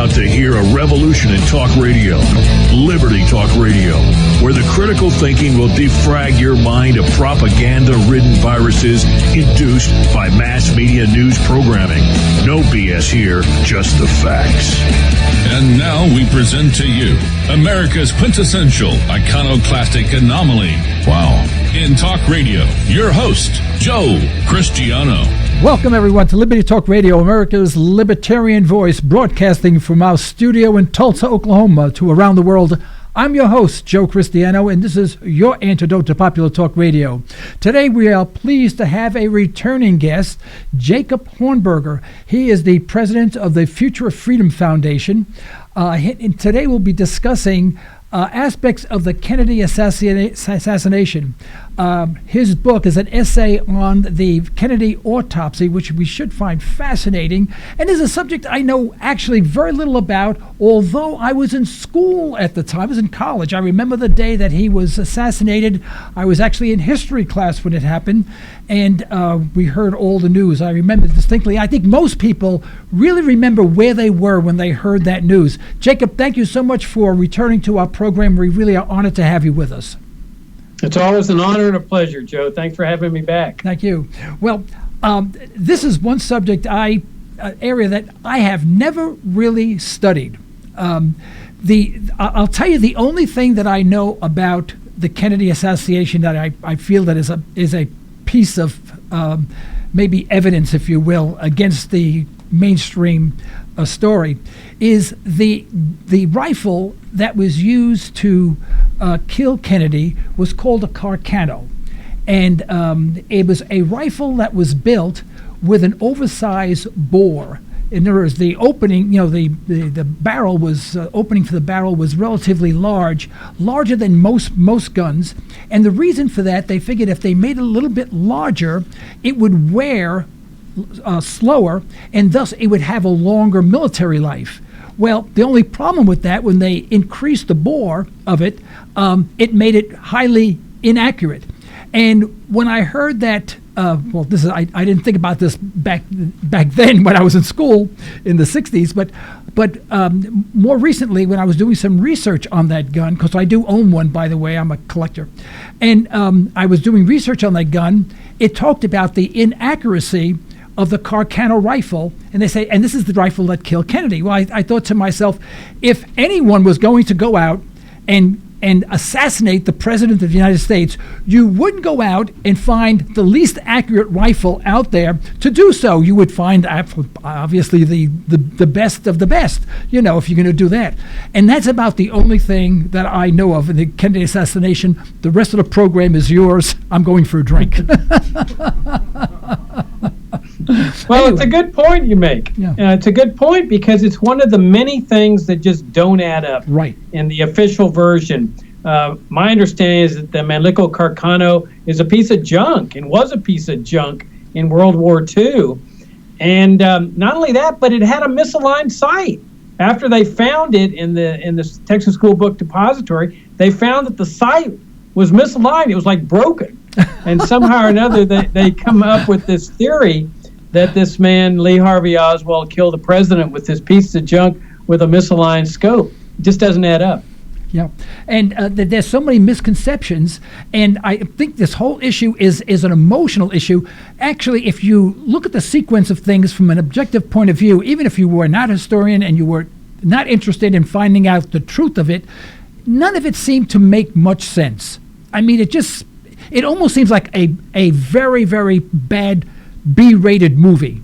about to hear a revolution in talk radio, Liberty Talk Radio, where the critical thinking will defrag your mind of propaganda-ridden viruses induced by mass media news programming. No BS here, just the facts. And now we present to you America's quintessential iconoclastic anomaly. Wow. In talk radio, your host, Joe Cristiano. Welcome, everyone, to Liberty Talk Radio, America's libertarian voice, broadcasting from our studio in Tulsa, Oklahoma, to around the world. I'm your host, Joe Cristiano, and this is your antidote to popular talk radio. Today, we are pleased to have a returning guest, Jacob Hornberger. He is the president of the Future of Freedom Foundation. And today, we'll be discussing aspects of the Kennedy assassination. His book is an essay on the Kennedy Autopsy, which we should find fascinating, and is a subject I know actually very little about, although I was in school at the time. I was in college. I remember the day that he was assassinated. I was actually in history class when it happened, and we heard all the news. I remember distinctly. I think most people really remember where they were when they heard that news. Jacob, thank you so much for returning to our program. We really are honored to have you with us. It's always an honor and a pleasure, Joe. Thanks for having me back. Thank you. Well, this is one subject area that I have never really studied. I'll tell you the only thing that I know about the Kennedy assassination that I feel that is a piece of maybe evidence, if you will, against the mainstream story is the rifle that was used to kill Kennedy was called a Carcano, and it was a rifle that was built with an oversized bore. In other words, the opening, the barrel was opening for the barrel was relatively larger than most guns, and the reason for that, they figured if they made it a little bit larger, it would wear slower, and thus it would have a longer military life. Well, the only problem with that, when they increased the bore of it, it made it highly inaccurate. And when I heard that, I didn't think about this back then when I was in school in the 60s, but more recently when I was doing some research on that gun, because I do own one, by the way, I'm a collector, and I was doing research on that gun, it talked about the inaccuracy of the Carcano rifle, and they say, and this is the rifle that killed Kennedy. Well, I thought to myself, if anyone was going to go out and assassinate the President of the United States, you wouldn't go out and find the least accurate rifle out there to do so. You would find, obviously, the best of the best, if you're going to do that. And that's about the only thing that I know of in the Kennedy assassination. The rest of the program is yours. I'm going for a drink. Well, anyway. It's a good point you make. Yeah. It's a good point because it's one of the many things that just don't add up in the official version. My understanding is that the Mannlicher Carcano is a piece of junk and was a piece of junk in World War II. And not only that, but it had a misaligned sight. After they found it in the Texas School Book Depository, they found that the sight was misaligned. It was like broken. And somehow or another, they come up with this theory that this man, Lee Harvey Oswald, killed the president with this piece of junk with a misaligned scope. It just doesn't add up. Yeah, and there's so many misconceptions, and I think this whole issue is an emotional issue. Actually, if you look at the sequence of things from an objective point of view, even if you were not a historian and you were not interested in finding out the truth of it, none of it seemed to make much sense. I mean, it almost seems like a very, very bad B-rated movie,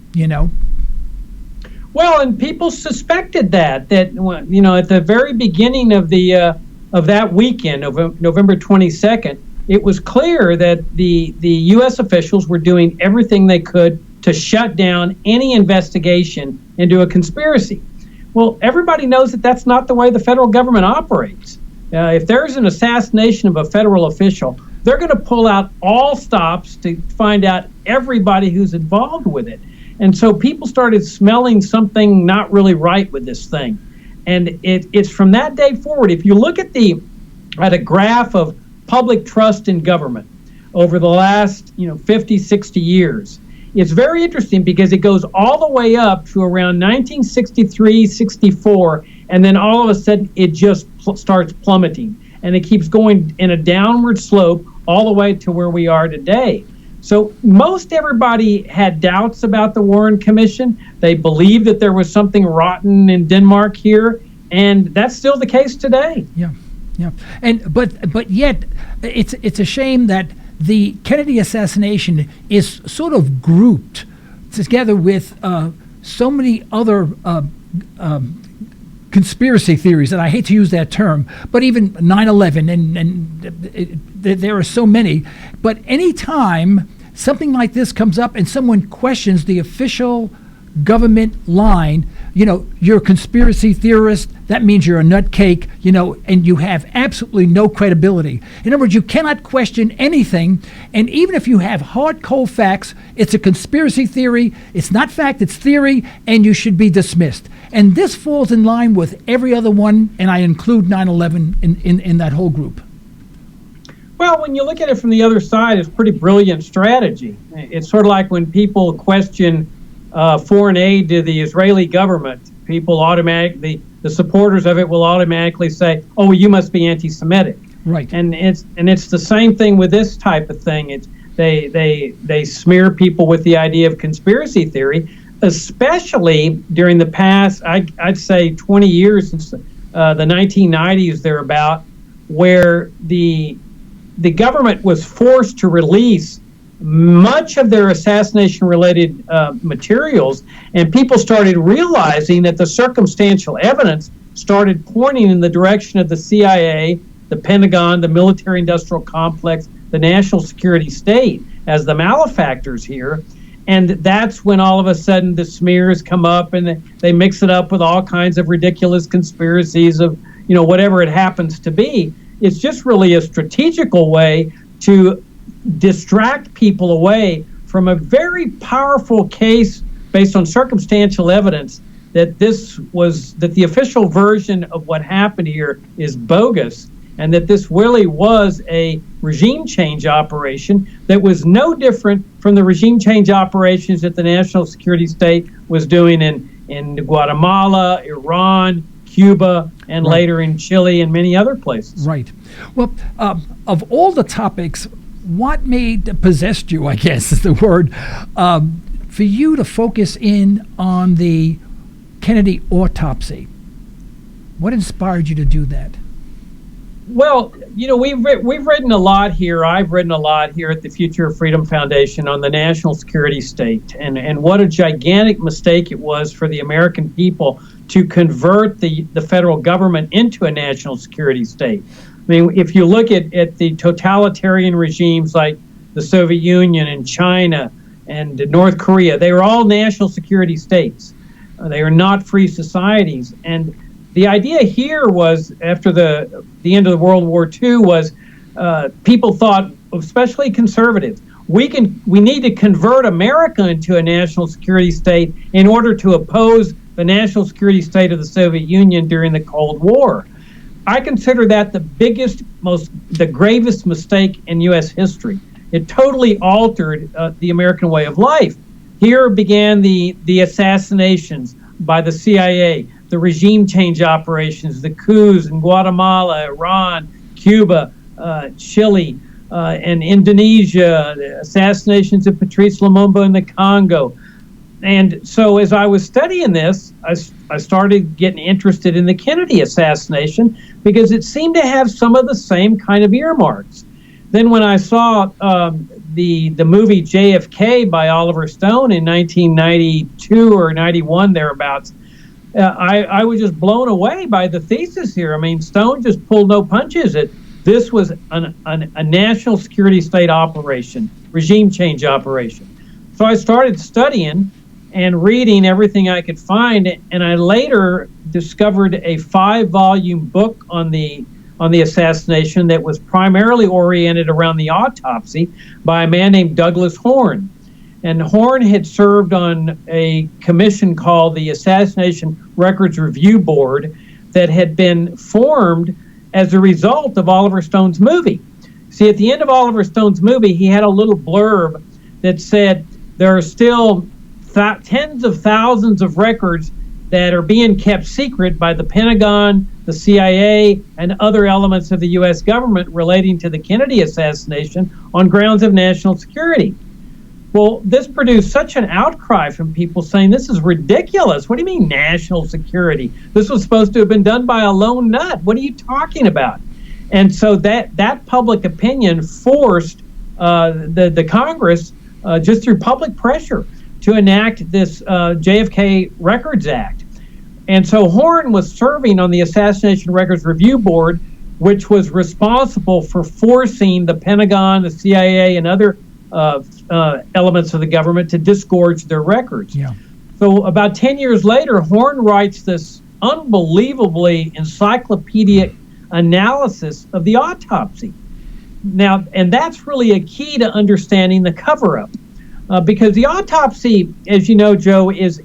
Well, and people suspected that at the very beginning of that weekend, November 22nd, it was clear that the U.S. officials were doing everything they could to shut down any investigation into a conspiracy. Well, everybody knows that that's not the way the federal government operates. If there's an assassination of a federal official, they're going to pull out all stops to find out everybody who's involved with it. And so people started smelling something not really right with this thing. And it's from that day forward. If you look at a graph of public trust in government over the last 50, 60 years, it's very interesting because it goes all the way up to around 1963, 64, and then all of a sudden it just starts plummeting. And it keeps going in a downward slope all the way to where we are today. So most everybody had doubts about the Warren Commission. They believed that there was something rotten in Denmark here, and that's still the case today. Yeah. And but yet it's a shame that the Kennedy assassination is sort of grouped together with so many other conspiracy theories, and I hate to use that term, but even 9/11, and there are so many. But anytime something like this comes up and someone questions the official government line, you're a conspiracy theorist, that means you're a nutcake, and you have absolutely no credibility. In other words, you cannot question anything, and even if you have hard, cold facts, it's a conspiracy theory, it's not fact, it's theory, and you should be dismissed. And this falls in line with every other one, and I include 9/11 in that whole group. Well, when you look at it from the other side, it's pretty brilliant strategy. It's sort of like when people question foreign aid to the Israeli government, people the supporters of it will automatically say, "Oh, well, you must be anti-Semitic." Right. And it's the same thing with this type of thing. They smear people with the idea of conspiracy theory, especially during the past, I'd say 20 years since the 1990s thereabout, where the government was forced to release much of their assassination-related materials, and people started realizing that the circumstantial evidence started pointing in the direction of the CIA, the Pentagon, the military-industrial complex, the national security state as the malefactors here. And that's when all of a sudden the smears come up and they mix it up with all kinds of ridiculous conspiracies of, whatever it happens to be. It's just really a strategical way to distract people away from a very powerful case based on circumstantial evidence that the official version of what happened here is bogus, and that this really was a regime change operation that was no different from the regime change operations that the national security state was doing in Guatemala, Iran, Cuba, and later in Chile and many other places. Right. Well, of all the topics, what possessed you, I guess is the word, for you to focus in on the Kennedy autopsy? What inspired you to do that? Well, we've written a lot here. I've written a lot here at the Future of Freedom Foundation on the national security state and what a gigantic mistake it was for the American people to convert the federal government into a national security state. I mean, if you look at the totalitarian regimes like the Soviet Union and China and North Korea, they were all national security states. They are not free societies. And the idea here was, after the end of World War II, was people thought, especially conservatives, we need to convert America into a national security state in order to oppose the national security state of the Soviet Union during the Cold War. I consider that the gravest mistake in U.S. history. It totally altered the American way of life. Here began the assassinations by the CIA, the regime change operations, the coups in Guatemala, Iran, Cuba, Chile, and Indonesia, the assassinations of Patrice Lumumba in the Congo. And so as I was studying this, I started getting interested in the Kennedy assassination because it seemed to have some of the same kind of earmarks. Then when I saw the movie JFK by Oliver Stone in 1992 or 91 thereabouts, I was just blown away by the thesis here. I mean, Stone just pulled no punches. This was a national security state operation, regime change operation. So I started studying and reading everything I could find, and I later discovered a 5-volume book on the assassination that was primarily oriented around the autopsy by a man named Douglas Horne. And Horne had served on a commission called the Assassination Records Review Board that had been formed as a result of Oliver Stone's movie. See, at the end of Oliver Stone's movie, he had a little blurb that said, there are still tens of thousands of records that are being kept secret by the Pentagon, the CIA, and other elements of the U.S. government relating to the Kennedy assassination on grounds of national security. Well, this produced such an outcry from people saying this is ridiculous. What do you mean national security? This was supposed to have been done by a lone nut. What are you talking about? And so that public opinion forced the Congress, just through public pressure, to enact this JFK Records Act. And so Horn was serving on the Assassination Records Review Board, which was responsible for forcing the Pentagon, the CIA, and other elements of the government to disgorge their records. Yeah. So about 10 years later, Horn writes this unbelievably encyclopedic analysis of the autopsy. Now, and that's really a key to understanding the cover-up, because the autopsy, as you know, Joe, is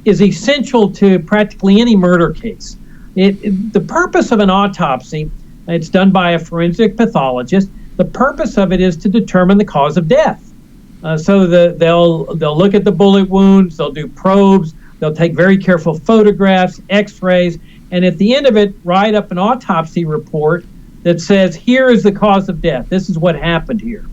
essential to practically any murder case. The purpose of an autopsy, it's done by a forensic pathologist. The purpose of it is to determine the cause of death. So they'll look at the bullet wounds, they'll do probes, they'll take very careful photographs, x-rays, and at the end of it, write up an autopsy report that says, here is the cause of death. This is what happened here.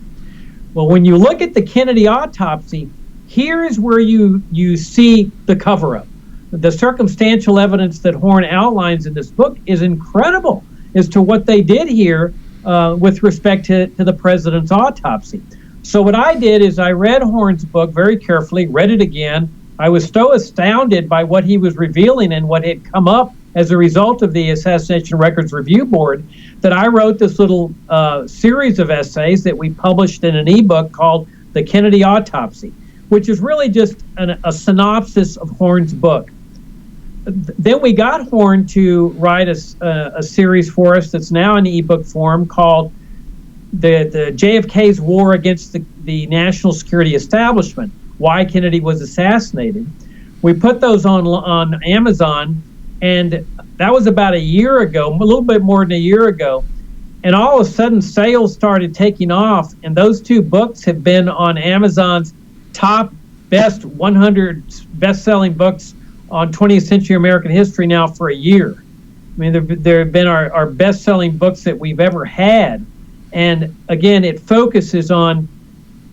Well, when you look at the Kennedy autopsy, here is where you see the cover-up. The circumstantial evidence that Horn outlines in this book is incredible as to what they did here with respect to the president's autopsy. So what I did is I read Horn's book very carefully, read it again. I was so astounded by what he was revealing and what had come up as a result of the Assassination Records Review Board that I wrote this little series of essays that we published in an ebook called The Kennedy Autopsy, which is really just a synopsis of Horn's book. Then we got Horn to write a series for us that's now in ebook form called the JFK's War Against the National Security Establishment, Why Kennedy Was Assassinated. We put those on Amazon, and that was about a year ago, a little bit more than a year ago. And all of a sudden, sales started taking off, and those two books have been on Amazon's top best 100 best-selling books on 20th century American history now for a year. I mean, there have been our best-selling books that we've ever had. And again, it focuses on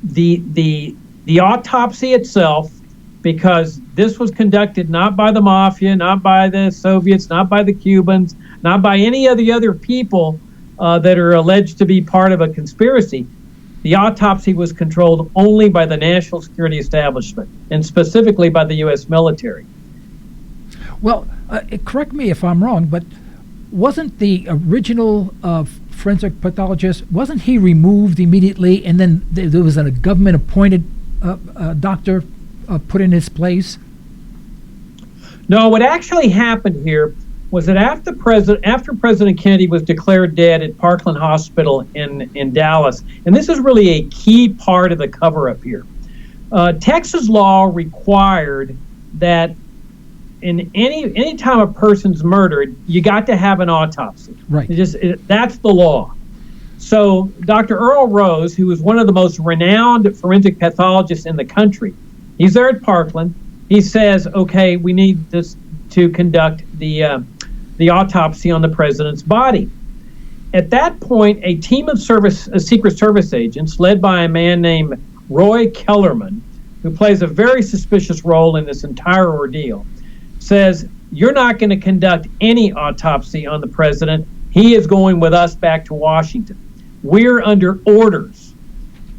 the autopsy itself, because this was conducted not by the mafia, not by the Soviets, not by the Cubans, not by any of the other people that are alleged to be part of a conspiracy. The autopsy was controlled only by the national security establishment, and specifically by the U.S. military. Well, correct me if I'm wrong, but wasn't the original forensic pathologist, wasn't he removed immediately, and then there was a government-appointed doctor put in his place? No, what actually happened here was that after President Kennedy was declared dead at Parkland Hospital in Dallas, and this is really a key part of the cover-up here, Texas law required that in any time a person's murdered, you got to have an autopsy. Right. That's the law. So Dr. Earl Rose, who was one of the most renowned forensic pathologists in the country, he's there at Parkland. He says, okay, we need this to conduct the autopsy on the president's body. At that point, a team of Secret Service agents led by a man named Roy Kellerman, who plays a very suspicious role in this entire ordeal, says, you're not going to conduct any autopsy on the president. He is going with us back to Washington. We're under orders.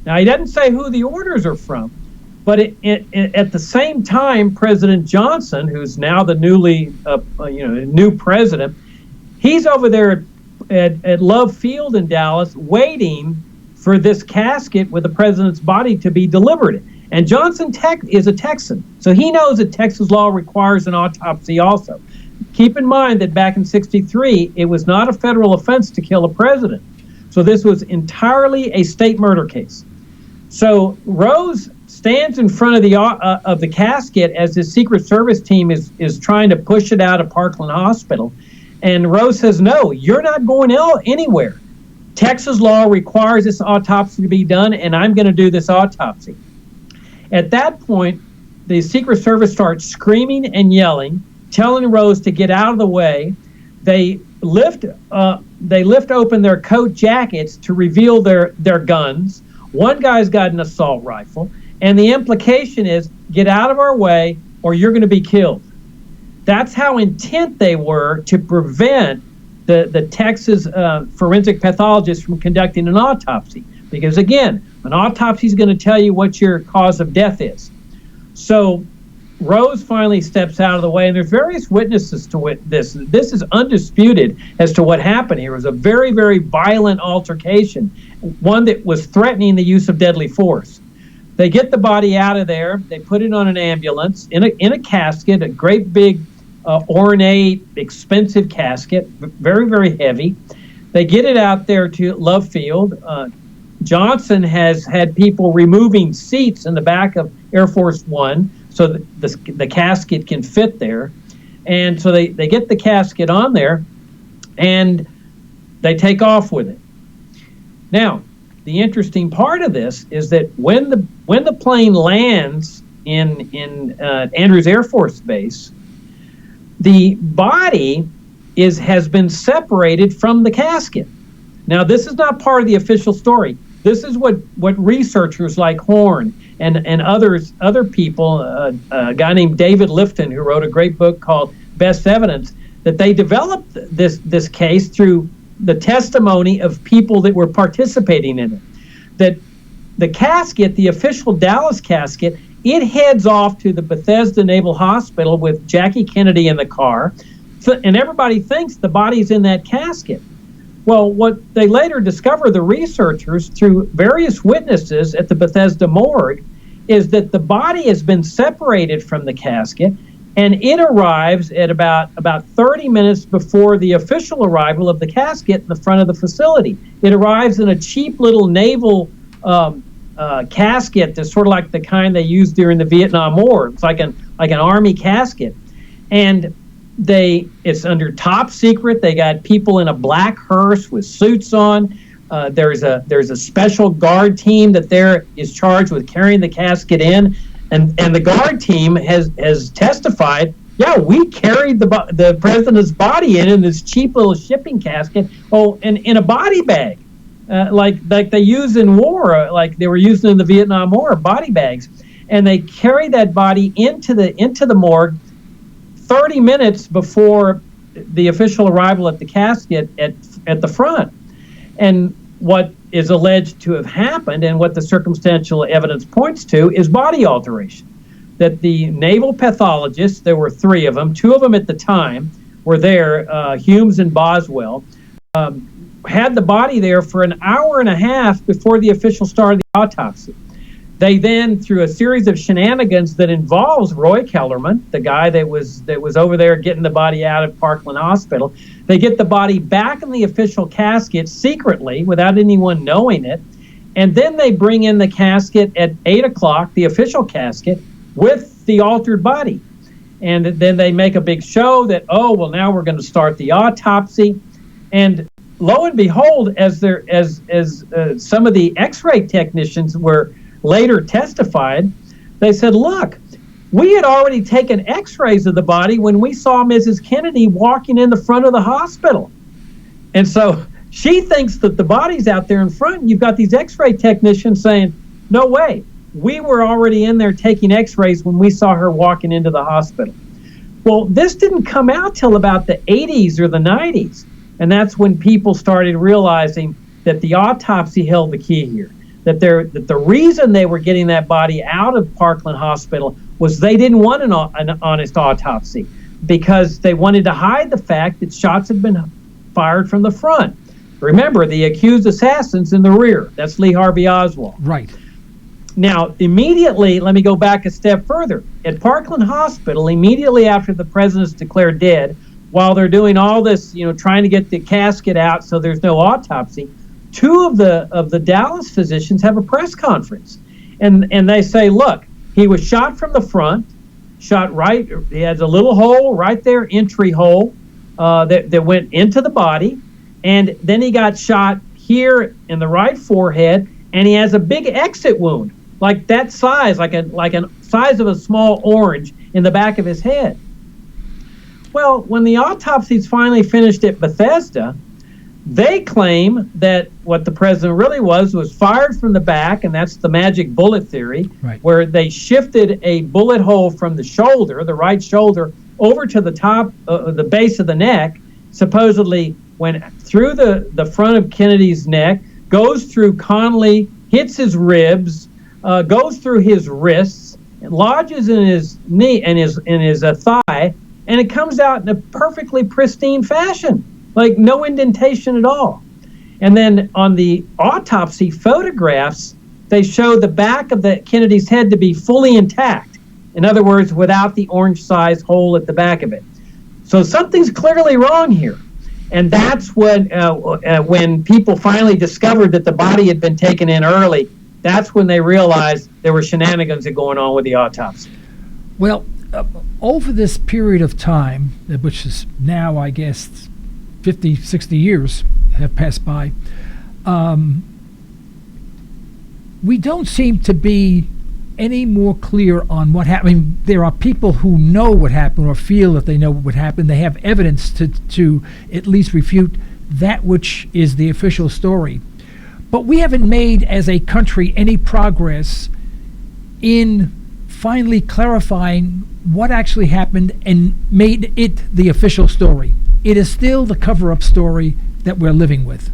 Now, he doesn't say who the orders are from, but at the same time, President Johnson, who's now the new president, he's over there at Love Field in Dallas waiting for this casket with the president's body to be delivered. And Johnson is a Texan, so he knows that Texas law requires an autopsy also. Keep in mind that back in '63, it was not a federal offense to kill a president. So this was entirely a state murder case. So Rose stands in front of the casket as his Secret Service team is trying to push it out of Parkland Hospital. And Rose says, no, you're not going anywhere. Texas law requires this autopsy to be done, and I'm going to do this autopsy. At that point, the Secret Service starts screaming and yelling, telling Rose to get out of the way. They lift open their coat jackets to reveal their guns. One guy's got an assault rifle, and the implication is, get out of our way or you're going to be killed. That's how intent they were to prevent the Texas forensic pathologist from conducting an autopsy. Because again, an autopsy is going to tell you what your cause of death is. So Rose finally steps out of the way, and there's various witnesses to this. This is undisputed as to what happened here. It was a very, very violent altercation, one that was threatening the use of deadly force. They get the body out of there. They put it on an ambulance in a casket, a great big ornate, expensive casket, very, very heavy. They get it out there to Love Field. Johnson has had people removing seats in the back of Air Force One so that the casket can fit there. And so they get the casket on there, and they take off with it. Now, the interesting part of this is that when the plane lands in Andrews Air Force Base, the body has been separated from the casket. Now, this is not part of the official story. This is what researchers like Horn and other people, a guy named David Lifton, who wrote a great book called Best Evidence, that they developed this case through the testimony of people that were participating in it. That the casket, the official Dallas casket, it heads off to the Bethesda Naval Hospital with Jackie Kennedy in the car, and everybody thinks the body's in that casket. Well, what they later discover, the researchers, through various witnesses at the Bethesda morgue, is that the body has been separated from the casket, and it arrives at about 30 minutes before the official arrival of the casket in the front of the facility. It arrives in a cheap little naval casket that's sort of like the kind they used during the Vietnam War. It's like an army casket, and it's under top secret. They got people in a black hearse with suits on. There's a special guard team that is charged with carrying the casket in, and the guard team has testified, yeah, we carried the president's body in this cheap little shipping casket, and in a body bag, like they use in war, like they were using in the Vietnam War, body bags, and they carry that body into the morgue 30 minutes before the official arrival at the casket at the front. And what is alleged to have happened, and what the circumstantial evidence points to, is body alteration. That the naval pathologists, there were 3 of them, 2 of them at the time were there, Humes and Boswell, had the body there for an hour and a half before the official start of the autopsy. They then, through a series of shenanigans that involves Roy Kellerman, the guy that was over there getting the body out of Parkland Hospital, they get the body back in the official casket secretly without anyone knowing it, and then they bring in the casket at 8 o'clock, the official casket, with the altered body. And then they make a big show that, now we're going to start the autopsy. And lo and behold, as some of the X-ray technicians were later testified, they said, look, we had already taken X-rays of the body when we saw Mrs. Kennedy walking in the front of the hospital. And so she thinks that the body's out there in front, and you've got these X-ray technicians saying, no way, we were already in there taking X-rays when we saw her walking into the hospital. Well, this didn't come out till about the 80s or the 90s, and that's when people started realizing that the autopsy held the key here. That the reason they were getting that body out of Parkland Hospital was they didn't want an honest autopsy, because they wanted to hide the fact that shots had been fired from the front. Remember, the accused assassin's in the rear. That's Lee Harvey Oswald. Right. Now, immediately, let me go back a step further. At Parkland Hospital, immediately after the president's declared dead, while they're doing all this, trying to get the casket out so there's no autopsy, 2 of the Dallas physicians have a press conference, and they say, look, he was shot from the front, shot right. He has a little hole right there, entry hole that went into the body, and then he got shot here in the right forehead, and he has a big exit wound like that size, like a size of a small orange in the back of his head. Well, when the autopsy's finally finished at Bethesda, they claim that what the president really was fired from the back, and that's the magic bullet theory, right, where they shifted a bullet hole from the shoulder, the right shoulder, over to the top, the base of the neck, supposedly went through the front of Kennedy's neck, goes through Connally, hits his ribs, goes through his wrists, and lodges in his knee and in his thigh, and it comes out in a perfectly pristine fashion, like no indentation at all. And then on the autopsy photographs, they show the back of the Kennedy's head to be fully intact. In other words, without the orange-sized hole at the back of it. So something's clearly wrong here. And that's when people finally discovered that the body had been taken in early, that's when they realized there were shenanigans going on with the autopsy. Well, over this period of time, which is now, I guess, 50, 60 years have passed by, we don't seem to be any more clear on what happened. I mean, there are people who know what happened or feel that they know what happened. They have evidence to at least refute that which is the official story. But we haven't made, as a country, any progress in finally clarifying what actually happened and made it the official story. It is still the cover-up story that we're living with.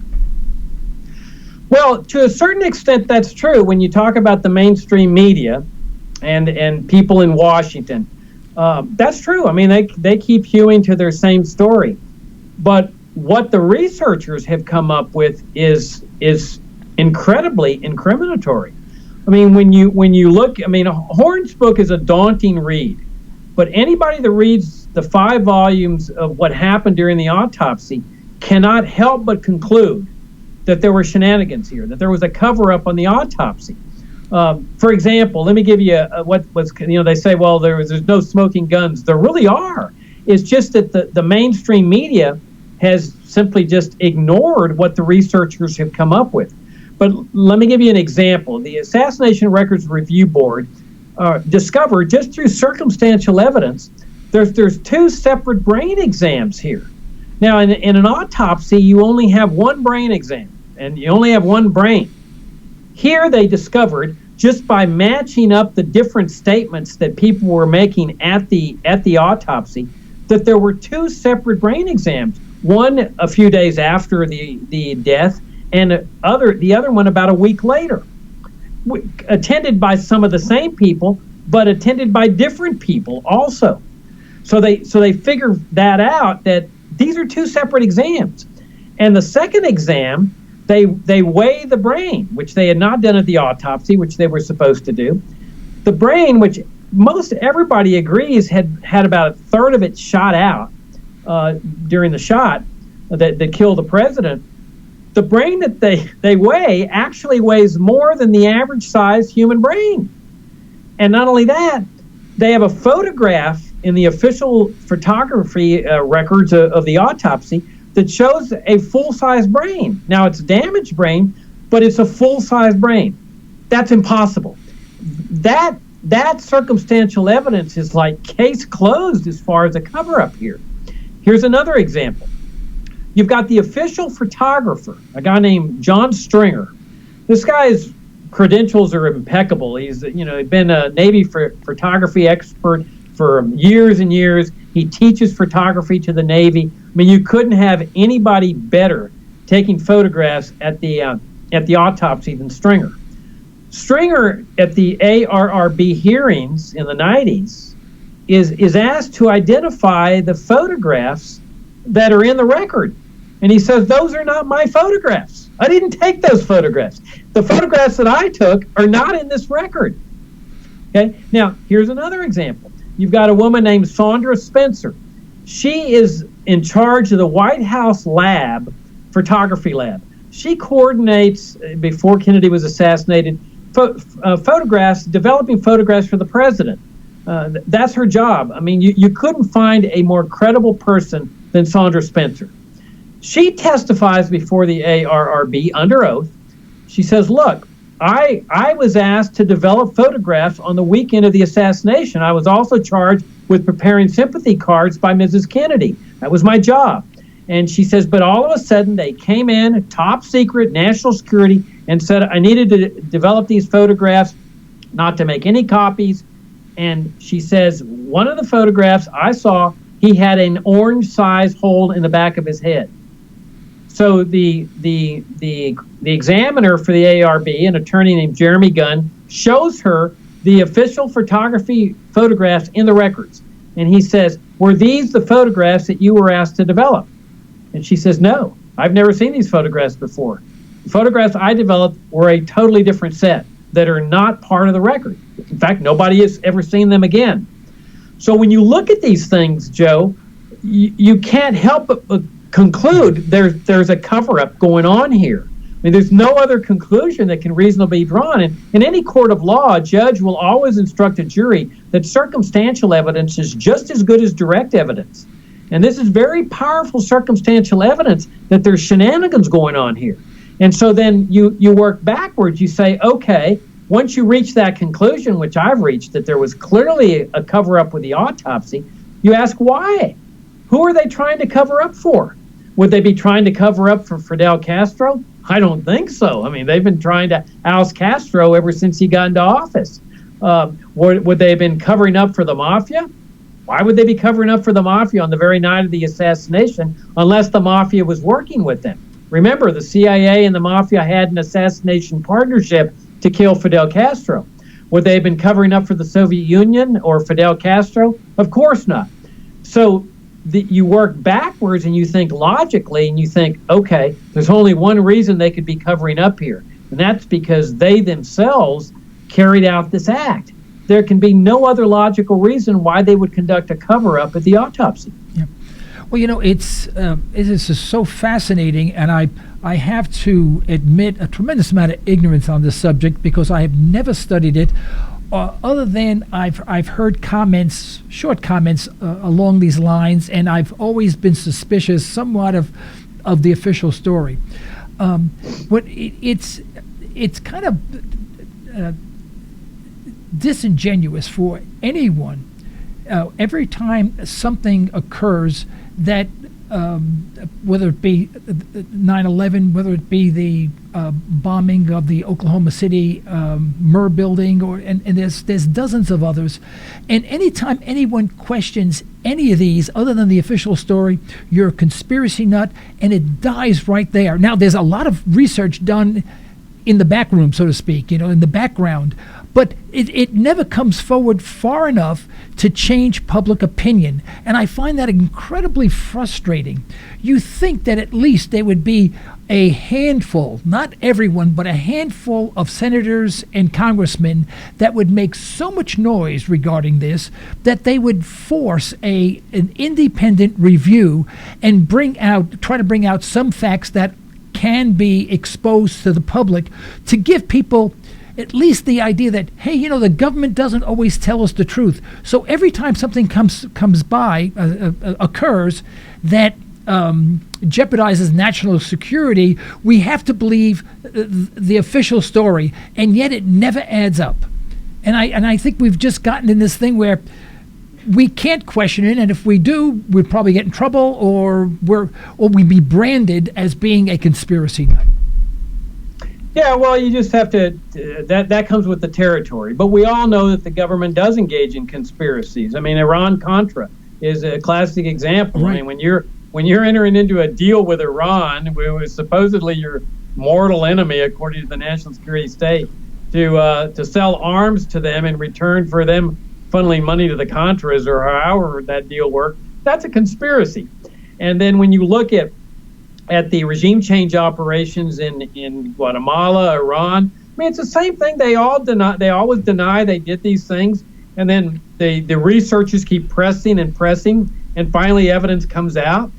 Well, to a certain extent, that's true when you talk about the mainstream media and people in Washington. That's true. I mean, they keep hewing to their same story. But what the researchers have come up with is incredibly incriminatory. I mean, when you look, I mean, Horn's book is a daunting read. But anybody that reads the 5 volumes of what happened during the autopsy cannot help but conclude that there were shenanigans here, that there was a cover-up on the autopsy. For example, let me give you what was, they say, well, there's no smoking guns. There really are. It's just that the mainstream media has simply just ignored what the researchers have come up with. But let me give you an example. The Assassination Records Review Board discovered, just through circumstantial evidence, there's 2 separate brain exams here. Now, in an autopsy, you only have one brain exam, and you only have one brain. Here they discovered, just by matching up the different statements that people were making at the autopsy, that there were 2 separate brain exams. One a few days after the death, and the other one about a week later, attended by some of the same people, but attended by different people also. So they figured that out, that these are 2 separate exams. And the second exam, they weigh the brain, which they had not done at the autopsy, which they were supposed to do. The brain, which most everybody agrees had about a third of it shot out during the shot that killed the president. The brain that they weigh actually weighs more than the average size human brain. And not only that, they have a photograph in the official photography records of the autopsy that shows a full-size brain. Now, it's a damaged brain, but it's a full-size brain. That's impossible. That circumstantial evidence is like case closed as far as a cover-up here. Here's another example. You've got the official photographer, a guy named John Stringer. This guy's credentials are impeccable. He's been a Navy photography expert for years and years. He teaches photography to the Navy. I mean, you couldn't have anybody better taking photographs at the autopsy than Stringer. Stringer, at the ARRB hearings in the 90s, is asked to identify the photographs that are in the record. And he says, those are not my photographs. I didn't take those photographs. The photographs that I took are not in this record. Okay. Now, here's another example. You've got a woman named Sondra Spencer. She is in charge of the White House lab, photography lab. She coordinates, before Kennedy was assassinated, photographs, developing photographs for the president. That's her job. I mean, you couldn't find a more credible person than Sondra Spencer. She testifies before the ARRB under oath. She says, look, I was asked to develop photographs on the weekend of the assassination. I was also charged with preparing sympathy cards by Mrs. Kennedy. That was my job. And she says, but all of a sudden they came in, top secret, national security, and said I needed to develop these photographs, not to make any copies. And she says, one of the photographs I saw, he had an orange-sized hole in the back of his head. So the examiner for the ARB, an attorney named Jeremy Gunn, shows her the official photography photographs in the records. And he says, were these the photographs that you were asked to develop? And she says, no, I've never seen these photographs before. The photographs I developed were a totally different set that are not part of the record. In fact, nobody has ever seen them again. So when you look at these things, Joe, you can't help but conclude there's a cover-up going on here. I mean, there's no other conclusion that can reasonably be drawn. And in any court of law, a judge will always instruct a jury that circumstantial evidence is just as good as direct evidence. And this is very powerful circumstantial evidence that there's shenanigans going on here. And so then you work backwards. You say, okay, once you reach that conclusion, which I've reached, that there was clearly a cover-up with the autopsy, you ask why? Who are they trying to cover up for? Would they be trying to cover up for Fidel Castro? I don't think so. I mean, they've been trying to oust Castro ever since he got into office. Would they have been covering up for the mafia? Why would they be covering up for the mafia on the very night of the assassination unless the mafia was working with them? Remember, the CIA and the mafia had an assassination partnership to kill Fidel Castro. Would they have been covering up for the Soviet Union or Fidel Castro? Of course not. So you work backwards and you think logically and you think, okay, there's only one reason they could be covering up here, and that's because they themselves carried out this act. There can be no other logical reason why they would conduct a cover-up at the autopsy. Yeah. Well, you know, it is so fascinating, and I have to admit a tremendous amount of ignorance on this subject because I have never studied it, other than I've heard comments, short comments along these lines, and I've always been suspicious somewhat of the official story. But it's kind of disingenuous for anyone every time something occurs that whether it be 9/11, whether it be the bombing of the Oklahoma City Murr building, and there's dozens of others, and anytime anyone questions any of these other than the official story, you're a conspiracy nut, and it dies right there. Now, there's a lot of research done in the back room, so to speak, in the background, but it never comes forward far enough to change public opinion. And I find that incredibly frustrating. You think that at least there would be a handful, not everyone, but a handful of senators and congressmen that would make so much noise regarding this that they would force an independent review and try to bring out some facts that can be exposed to the public to give people at least the idea that, hey, the government doesn't always tell us the truth. So every time something occurs that jeopardizes national security, we have to believe the official story, and yet it never adds up. And I think we've just gotten in this thing where we can't question it, and if we do, we'd probably get in trouble, or we'd be branded as being a conspiracy nut. Yeah, well, you just have to, that comes with the territory. But we all know that the government does engage in conspiracies. I mean, Iran-Contra is a classic example. Right. I mean, when you're entering into a deal with Iran, who is supposedly your mortal enemy, according to the national security state, to sell arms to them in return for them funneling money to the Contras or however that deal worked, that's a conspiracy. And then when you look at the regime change operations in Guatemala, Iran, I mean, it's the same thing. They always deny they did these things, and then the researchers keep pressing, and finally evidence comes out.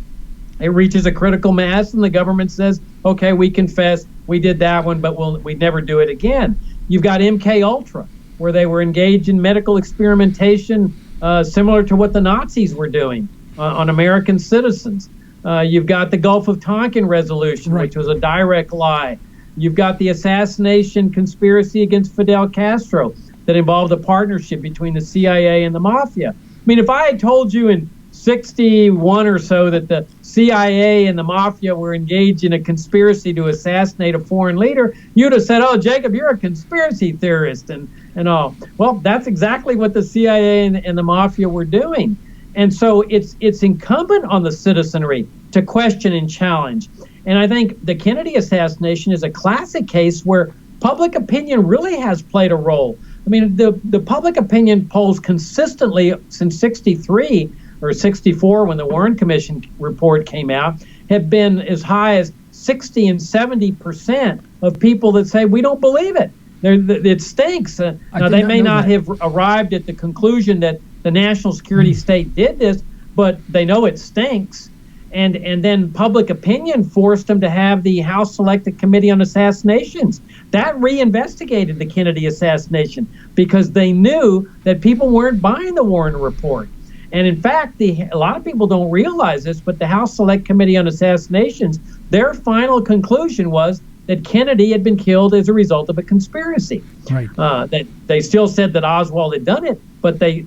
It reaches a critical mass, and the government says, okay, we confess, we did that one, but we'd never do it again. You've got MK Ultra, where they were engaged in medical experimentation similar to what the Nazis were doing on American citizens. You've got the Gulf of Tonkin resolution, right, which was a direct lie. You've got the assassination conspiracy against Fidel Castro that involved a partnership between the CIA and the mafia. I mean, if I had told you in 61 or so that the CIA and the mafia were engaged in a conspiracy to assassinate a foreign leader, you'd have said, oh, Jacob, you're a conspiracy theorist and all. Well, that's exactly what the CIA and the mafia were doing. And so it's incumbent on the citizenry to question and challenge. And I think the Kennedy assassination is a classic case where public opinion really has played a role. I mean, the public opinion polls consistently since 63 or 64, when the Warren Commission report came out, have been as high as 60 and 70% of people that say, we don't believe it. It stinks. Now, they may not have arrived at the conclusion that the national security state did this, but they know it stinks. And then public opinion forced them to have the House Select Committee on Assassinations. That reinvestigated the Kennedy assassination because they knew that people weren't buying the Warren report. And in fact, a lot of people don't realize this, but the House Select Committee on Assassinations, their final conclusion was that Kennedy had been killed as a result of a conspiracy. Right. That they still said that Oswald had done it, but they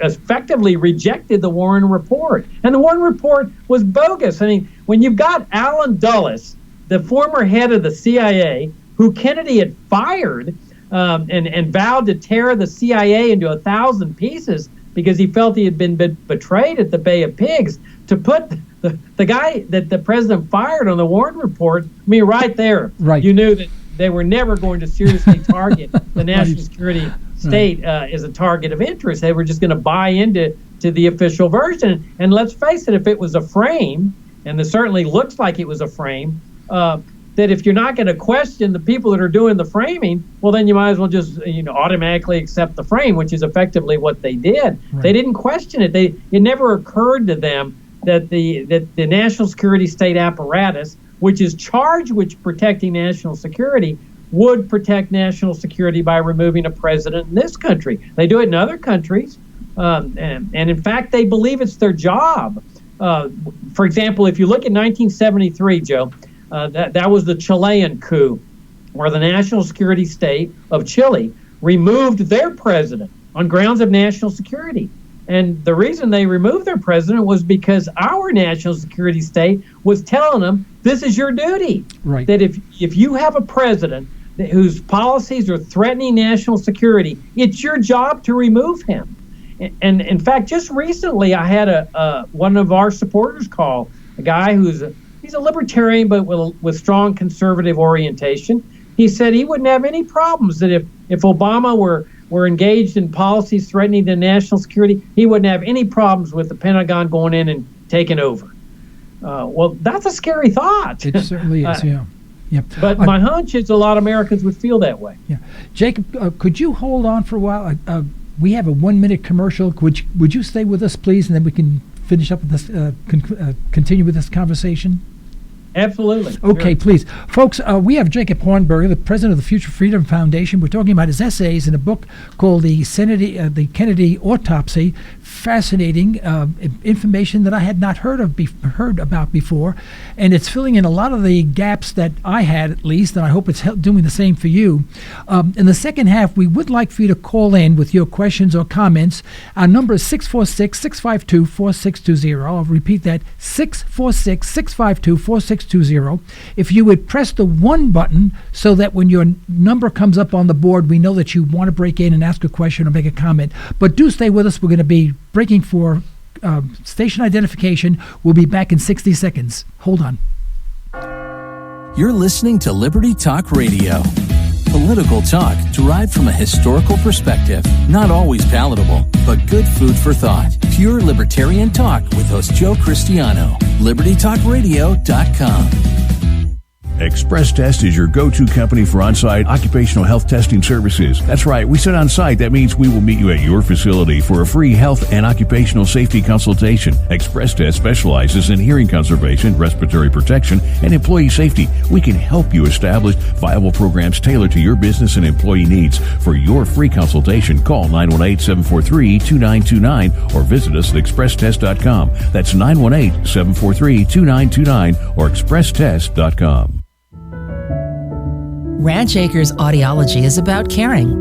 effectively rejected the Warren report. And the Warren report was bogus. I mean, when you've got Allen Dulles, the former head of the CIA, who Kennedy had fired and vowed to tear the CIA into 1,000 pieces because he felt he had been betrayed at the Bay of Pigs, to put the guy that the president fired on the Warren report, I mean, right there, you knew that they were never going to seriously target the national security state as a target of interest. They were just going to buy into the official version. And let's face it, if it was a frame, and it certainly looks like it was a frame, that if you're not going to question the people that are doing the framing, well, then you might as well just automatically accept the frame, which is effectively what they did. Right. They didn't question it. It never occurred to them that the national security state apparatus, which is charged with protecting national security, would protect national security by removing a president in this country. They do it in other countries, and in fact, they believe it's their job. For example, if you look at 1973, Joe, that was the Chilean coup, where the national security state of Chile removed their president on grounds of national security. And the reason they removed their president was because our national security state was telling them, this is your duty. Right. That if you have a president whose policies are threatening national security, it's your job to remove him. And in fact, just recently, I had one of our supporters call, a guy he's a libertarian, but with strong conservative orientation. He said he wouldn't have any problems that if Obama were engaged in policies threatening the national security, he wouldn't have any problems with the Pentagon going in and taking over. Well, that's a scary thought. It certainly is, yeah. Yeah. But my hunch is a lot of Americans would feel that way. Yeah. Jacob, could you hold on for a while? We have a 1-minute commercial. Would you stay with us, please, and then we can finish up with this, continue with this conversation? Absolutely. Okay, sure. Please. Folks, we have Jacob Hornberger, the president of the Future Freedom Foundation. We're talking about his essays in a book called the Kennedy Autopsy. Fascinating information that I had not heard about before. And it's filling in a lot of the gaps that I had, at least, and I hope it's doing the same for you. In the second half, we would like for you to call in with your questions or comments. Our number is 646-652-4620. I'll repeat that, 646-652-4620. If you would press the 1 button so that when your number comes up on the board, we know that you want to break in and ask a question or make a comment. But do stay with us. We're going to be breaking for station identification. We'll be back in 60 seconds. Hold on. You're listening to Liberty Talk Radio. Political talk derived from a historical perspective. Not always palatable, but good food for thought. Pure libertarian talk with host Joe Cristiano. LibertyTalkRadio.com. Express Test is your go-to company for on-site occupational health testing services. That's right, we said on-site. That means we will meet you at your facility for a free health and occupational safety consultation. Express Test specializes in hearing conservation, respiratory protection, and employee safety. We can help you establish viable programs tailored to your business and employee needs. For your free consultation, call 918-743-2929 or visit us at expresstest.com. That's 918-743-2929 or expresstest.com. Ranch Acres Audiology is about caring,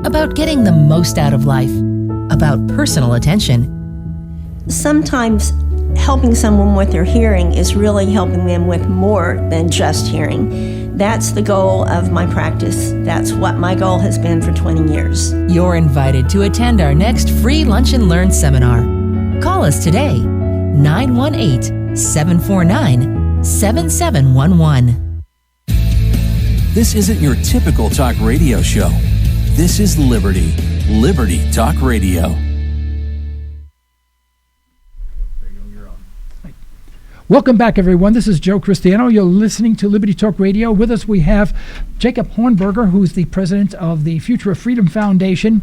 about getting the most out of life, about personal attention. Sometimes helping someone with their hearing is really helping them with more than just hearing. That's the goal of my practice. That's what my goal has been for 20 years. You're invited to attend our next free Lunch and Learn seminar. Call us today, 918-749-7711. This isn't your typical talk radio show. This is Liberty. Liberty Talk Radio. Welcome back, everyone. This is Joe Cristiano. You're listening to Liberty Talk Radio. With us, we have Jacob Hornberger, who's the president of the Future of Freedom Foundation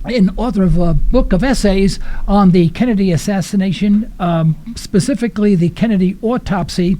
and author of a book of essays on the Kennedy assassination, specifically the Kennedy Autopsy.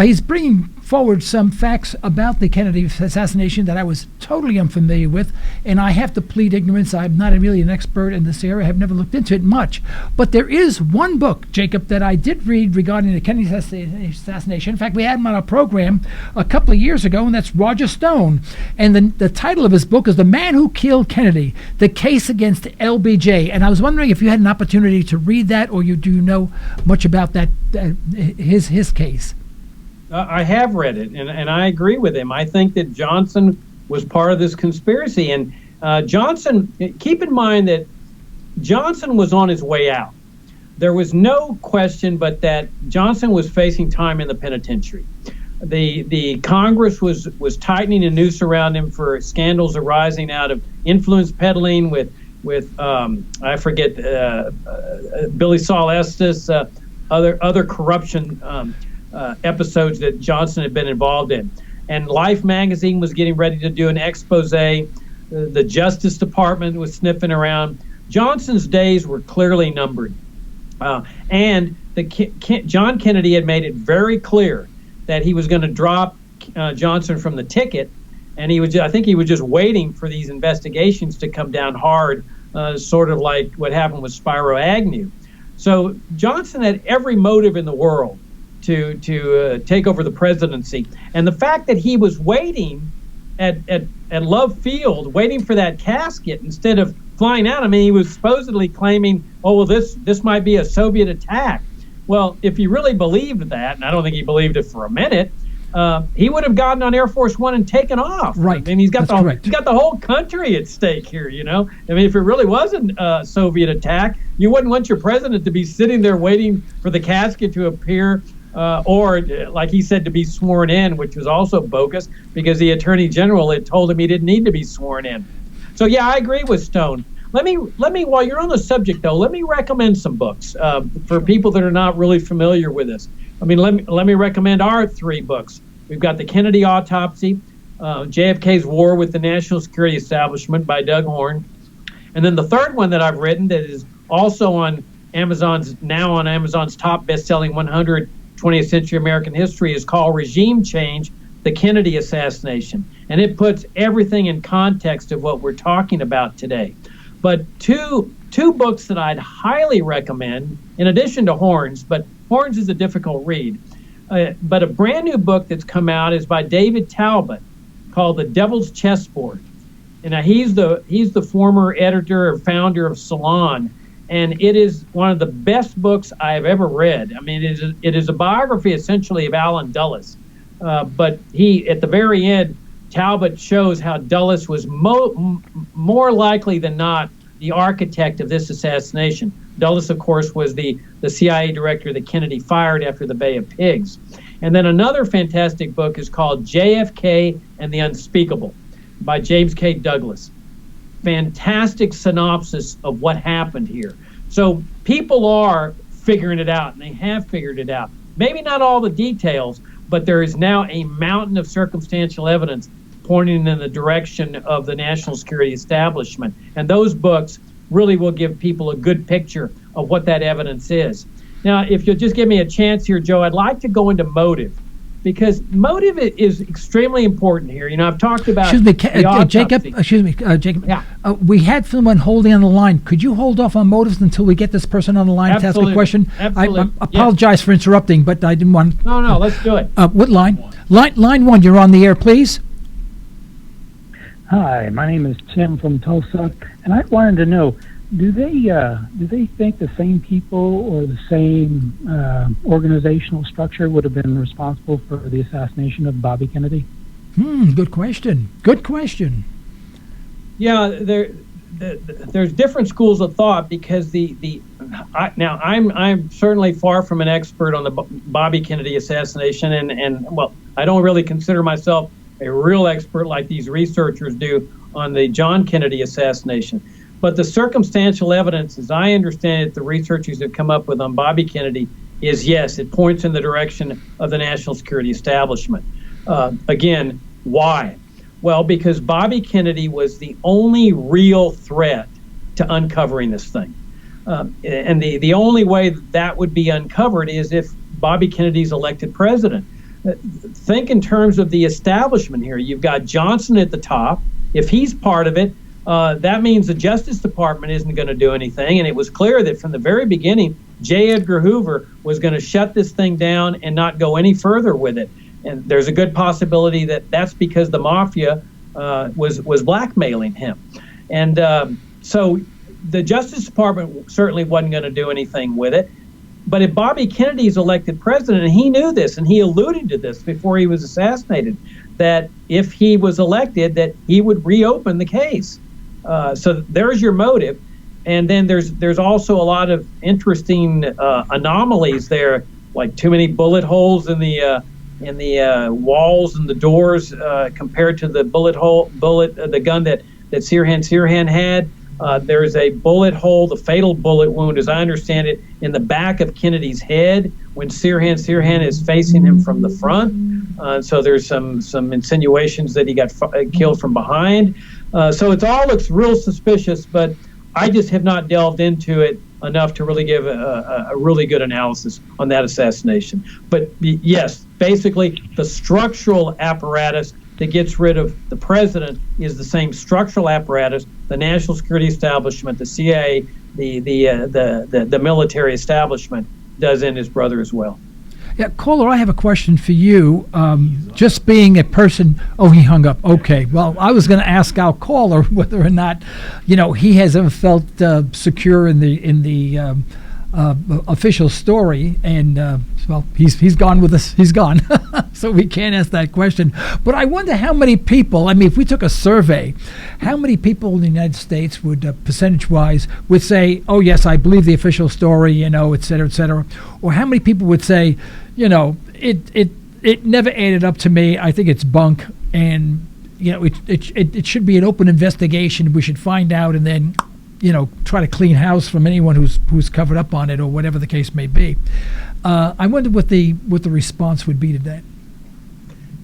He's bringing forward some facts about the Kennedy assassination that I was totally unfamiliar with, and I have to plead ignorance. I'm not really an expert in this area. I've never looked into it much. But there is one book, Jacob, that I did read regarding the Kennedy assassination. In fact, we had him on our program a couple of years ago, and that's Roger Stone. And the title of his book is The Man Who Killed Kennedy, The Case Against LBJ. And I was wondering if you had an opportunity to read that, or do you know much about that his case? I have read it, and I agree with him. I think that Johnson was part of this conspiracy. And Johnson, keep in mind that Johnson was on his way out. There was no question but that Johnson was facing time in the penitentiary. The Congress was tightening a noose around him for scandals arising out of influence peddling with I forget, Billy Saul Estes, other corruption episodes that Johnson had been involved in. And Life magazine was getting ready to do an expose. The Justice Department was sniffing around. Johnson's days were clearly numbered. And John Kennedy had made it very clear that he was going to drop Johnson from the ticket. And I think he was just waiting for these investigations to come down hard, sort of like what happened with Spiro Agnew. So Johnson had every motive in the world to take over the presidency. And the fact that he was waiting at Love Field, waiting for that casket instead of flying out. I mean, he was supposedly claiming, oh, well, this might be a Soviet attack. Well, if he really believed that, and I don't think he believed it for a minute, he would have gotten on Air Force One and taken off. Right. I mean, he's got the whole country at stake here, you know. I mean, if it really wasn't a Soviet attack, you wouldn't want your president to be sitting there waiting for the casket to appear, or, like he said, to be sworn in, which was also bogus because the Attorney General had told him he didn't need to be sworn in. So, yeah, I agree with Stone. Let me, while you're on the subject, though, let me recommend some books for people that are not really familiar with this. I mean, let me recommend our 3 books. We've got The Kennedy Autopsy, JFK's War with the National Security Establishment by Doug Horne. And then the third one that I've written that is also on Amazon's top best-selling 100 20th century American history is called Regime Change, the Kennedy Assassination. And it puts everything in context of what we're talking about today. But two books that I'd highly recommend, in addition to Horne's, but Horne's is a difficult read. But a brand new book that's come out is by David Talbot called The Devil's Chessboard. And he's the former editor or founder of Salon. And it is one of the best books I have ever read. I mean, it is a biography essentially of Allen Dulles. But at the very end, Talbot shows how Dulles was more likely than not the architect of this assassination. Dulles, of course, was the CIA director that Kennedy fired after the Bay of Pigs. And then another fantastic book is called JFK and the Unspeakable by James K. Douglas. Fantastic synopsis of what happened here. So people are figuring it out, and they have figured it out. Maybe not all the details, but there is now a mountain of circumstantial evidence pointing in the direction of the national security establishment. And those books really will give people a good picture of what that evidence is. Now, if you'll just give me a chance here, Joe, I'd like to go into motive, because motive is extremely important here. You know, I've talked about Jacob. Yeah. We had someone holding on the line. Could you hold off on motives until we get this person on the line to ask a question? Absolutely. I apologize for interrupting, but I didn't want. No, let's do it. What line? Line 1. You're on the air, please. Hi, my name is Tim from Tulsa, and I wanted to know, do they think the same people or the same organizational structure would have been responsible for the assassination of Bobby Kennedy? Good question. Good question. Yeah, there's different schools of thought because now I'm certainly far from an expert on the Bobby Kennedy assassination, and well, I don't really consider myself a real expert like these researchers do on the John Kennedy assassination. But the circumstantial evidence, as I understand it, the researchers have come up with on Bobby Kennedy is, yes, it points in the direction of the national security establishment. Again, why? Well, because Bobby Kennedy was the only real threat to uncovering this thing. And the only way that would be uncovered is if Bobby Kennedy's elected president. Think in terms of the establishment here. You've got Johnson at the top. If he's part of it, that means the Justice Department isn't going to do anything. And it was clear that from the very beginning, J. Edgar Hoover was going to shut this thing down and not go any further with it. And there's a good possibility that that's because the mafia was blackmailing him. And so the Justice Department certainly wasn't going to do anything with it. But if Bobby Kennedy's elected president, and he knew this, and he alluded to this before he was assassinated, that if he was elected, that he would reopen the case. So there's your motive. And then there's also a lot of interesting anomalies there, like too many bullet holes in the walls and the doors compared to the the gun that Sirhan had. There's a bullet hole, the fatal bullet wound, as I understand it, in the back of Kennedy's head when Sirhan is facing him from the front. So there's some insinuations that he got killed from behind. So it all looks real suspicious, but I just have not delved into it enough to really give a really good analysis on that assassination. But yes, basically the structural apparatus that gets rid of the president is the same structural apparatus the national security establishment, the CIA, the military establishment does in his brother as well. Yeah, caller, I have a question for you. Just being a person, he hung up. Okay, well, I was going to ask our caller whether or not, he has ever felt secure in the official story, and well, he's gone with us. He's gone, so we can't ask that question. But I wonder how many people. I mean, if we took a survey, how many people in the United States would, percentage-wise, would say, "Oh yes, I believe the official story," et cetera, or how many people would say, it never added up to me. I think it's bunk, and it should be an open investigation. We should find out, and then try to clean house from anyone who's covered up on it, or whatever the case may be. I wonder what the response would be to that.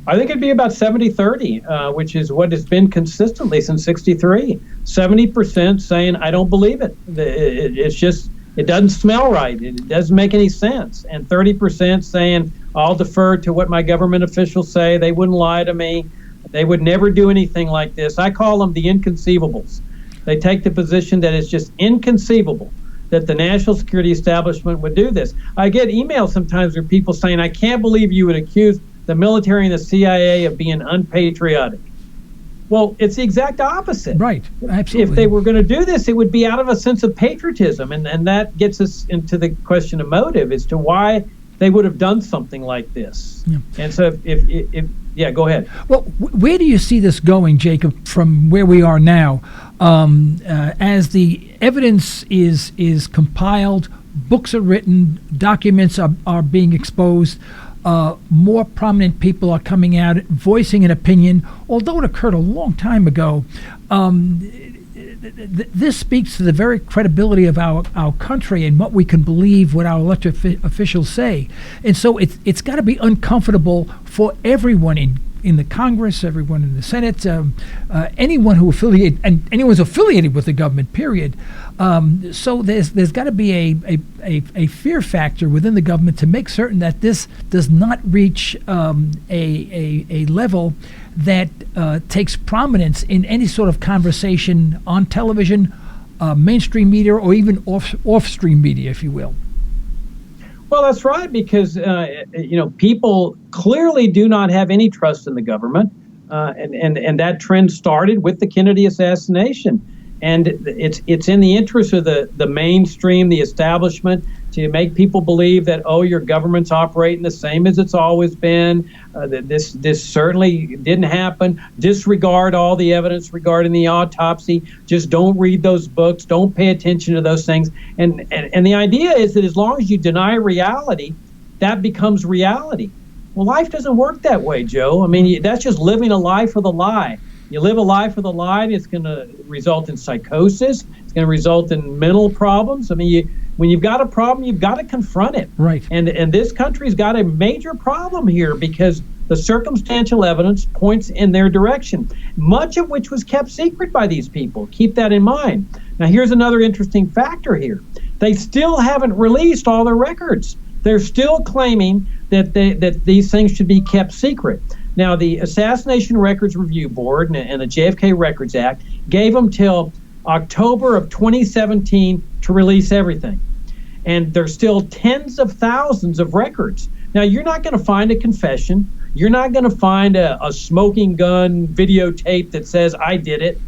I think it'd be about 70-30, which is what has been consistently since '63. 70% saying, I don't believe it. It's just, it doesn't smell right. It doesn't make any sense. And 30% saying, I'll defer to what my government officials say. They wouldn't lie to me. They would never do anything like this. I call them the inconceivables. They take the position that it's just inconceivable that the national security establishment would do this. I get emails sometimes where people saying, I can't believe you would accuse the military and the CIA of being unpatriotic. Well, it's the exact opposite. Right, absolutely. If they were going to do this, it would be out of a sense of patriotism. And that gets us into the question of motive as to why they would have done something like this. Yeah. And so if go ahead. Well, where do you see this going, Jacob, from where we are now? As the evidence is compiled, books are written, documents are being exposed, more prominent people are coming out, voicing an opinion. Although it occurred a long time ago, this speaks to the very credibility of our country and what we can believe what our elected officials say. And so it's got to be uncomfortable for everyone in the Congress, everyone in the Senate, anyone who anyone's affiliated with the government, period. So there's got to be a fear factor within the government to make certain that this does not reach a level that takes prominence in any sort of conversation on television, mainstream media, or even off-stream media, if you will. Well, that's right, because people clearly do not have any trust in the government. And that trend started with the Kennedy assassination. And it's in the interest of the mainstream, the establishment, to make people believe that, oh, your government's operating the same as it's always been. That this certainly didn't happen. Disregard all the evidence regarding the autopsy. Just don't read those books. Don't pay attention to those things. And the idea is that as long as you deny reality, that becomes reality. Well, life doesn't work that way, Joe. I mean, that's just living a life with a lie. You live a life with a lie, and it's going to result in psychosis. It's going to result in mental problems. I mean, when you've got a problem, you've got to confront it. Right. And this country's got a major problem here because the circumstantial evidence points in their direction, much of which was kept secret by these people. Keep that in mind. Now, here's another interesting factor here. They still haven't released all their records. They're still claiming that these things should be kept secret. Now, the Assassination Records Review Board and the JFK Records Act gave them till October of 2017 to release everything. And there's still tens of thousands of records. Now, you're not going to find a confession. You're not going to find a smoking gun videotape that says, I did it.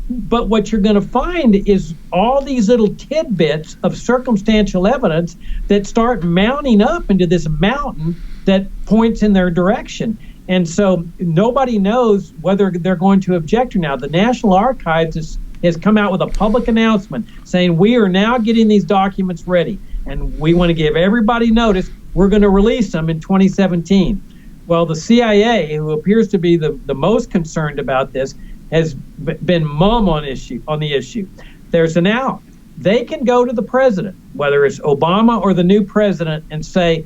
But what you're going to find is all these little tidbits of circumstantial evidence that start mounting up into this mountain that points in their direction. And so nobody knows whether they're going to object or not. The National Archives has come out with a public announcement saying we are now getting these documents ready, and we want to give everybody notice we're going to release them in 2017. Well, the CIA, who appears to be the most concerned about this, has been mum on the issue. There's an out. They can go to the president, whether it's Obama or the new president, and say,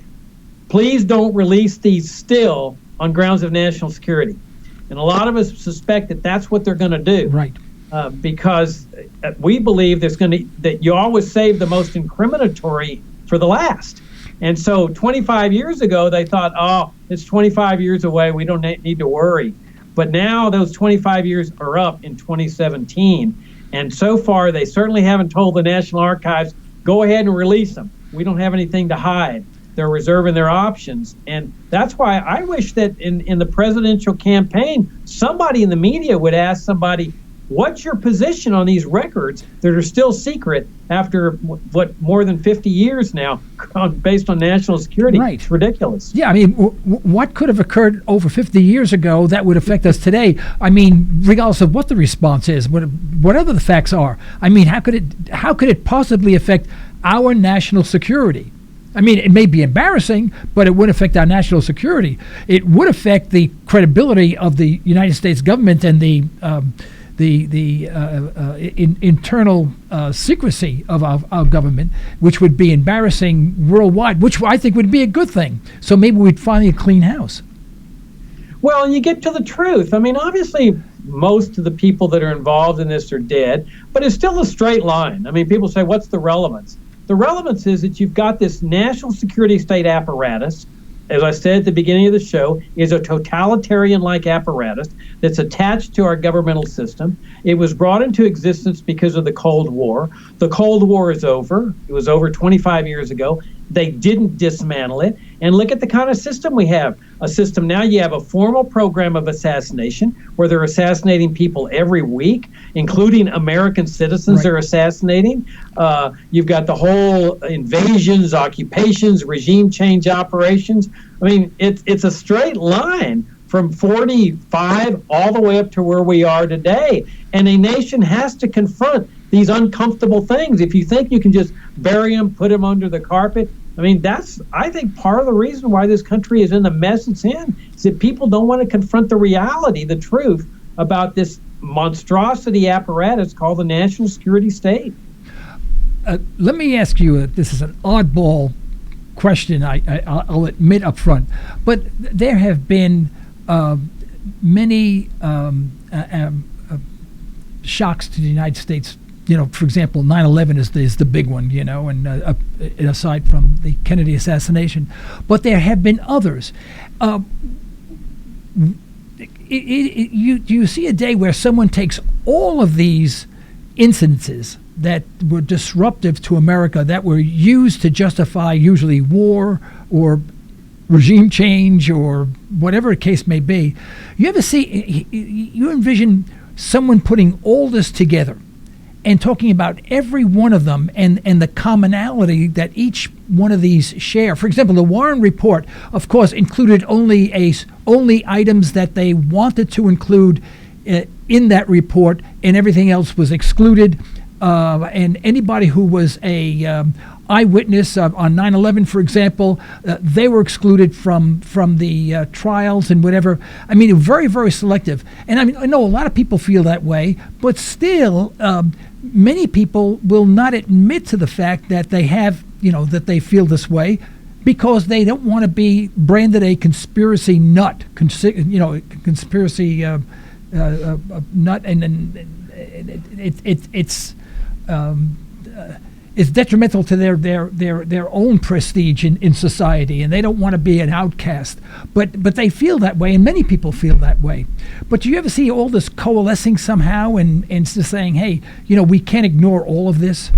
please don't release these still on grounds of national security. And a lot of us suspect that that's what they're going to do. Right. Because we believe that you always save the most incriminatory for the last. And so 25 years ago, they thought, oh, it's 25 years away. We don't need to worry. But now those 25 years are up in 2017. And so far, they certainly haven't told the National Archives, go ahead and release them. We don't have anything to hide. They're reserving their options. And that's why I wish that in the presidential campaign, somebody in the media would ask somebody, what's your position on these records that are still secret after more than 50 years now, based on national security? Right. It's ridiculous. Yeah, I mean, what could have occurred over 50 years ago that would affect us today? I mean, regardless of what the response is, whatever the facts are. I mean, how could it possibly affect our national security? I mean, it may be embarrassing, but it wouldn't affect our national security. It would affect the credibility of the United States government and the internal secrecy of our government, which would be embarrassing worldwide, which I think would be a good thing. So maybe we'd finally a clean house. Well, you get to the truth. I mean, obviously, most of the people that are involved in this are dead, but it's still a straight line. I mean, people say, what's the relevance? The relevance is that you've got this national security state apparatus, as I said at the beginning of the show, is a totalitarian-like apparatus that's attached to our governmental system. It was brought into existence because of the Cold War. The Cold War is over. It was over 25 years ago. They didn't dismantle it. And look at the kind of system we have. A system now, you have a formal program of assassination where they're assassinating people every week, including American citizens. Right. They're assassinating. You've got the whole invasions, occupations, regime change operations. I mean, it's a straight line from 45 all the way up to where we are today. And a nation has to confront these uncomfortable things. If you think you can just bury them, put them under the carpet, I mean, that's, I think, part of the reason why this country is in the mess it's in, is that people don't want to confront the reality, the truth about this monstrosity apparatus called the national security state. Let me ask you, this is an oddball question, I'll admit up front, but there have been many shocks to the United States. You know, for example, 9/11 is the big one, you know, and aside from the Kennedy assassination. But there have been others. Do you see a day where someone takes all of these incidences that were disruptive to America, that were used to justify usually war or regime change or whatever the case may be. You envision someone putting all this together and talking about every one of them and the commonality that each one of these share. For example, the Warren report, of course, included only items that they wanted to include in that report, and everything else was excluded. And anybody who was a eyewitness on 9/11, for example, they were excluded from the trials and whatever. I mean, very, very selective. And I know a lot of people feel that way, but still, many people will not admit to the fact that they have, that they feel this way, because they don't want to be branded a conspiracy nut, conspiracy nut, and it's detrimental to their own prestige in society, and they don't want to be an outcast. But they feel that way, and many people feel that way. But do you ever see all this coalescing somehow and just saying, hey, we can't ignore all of this?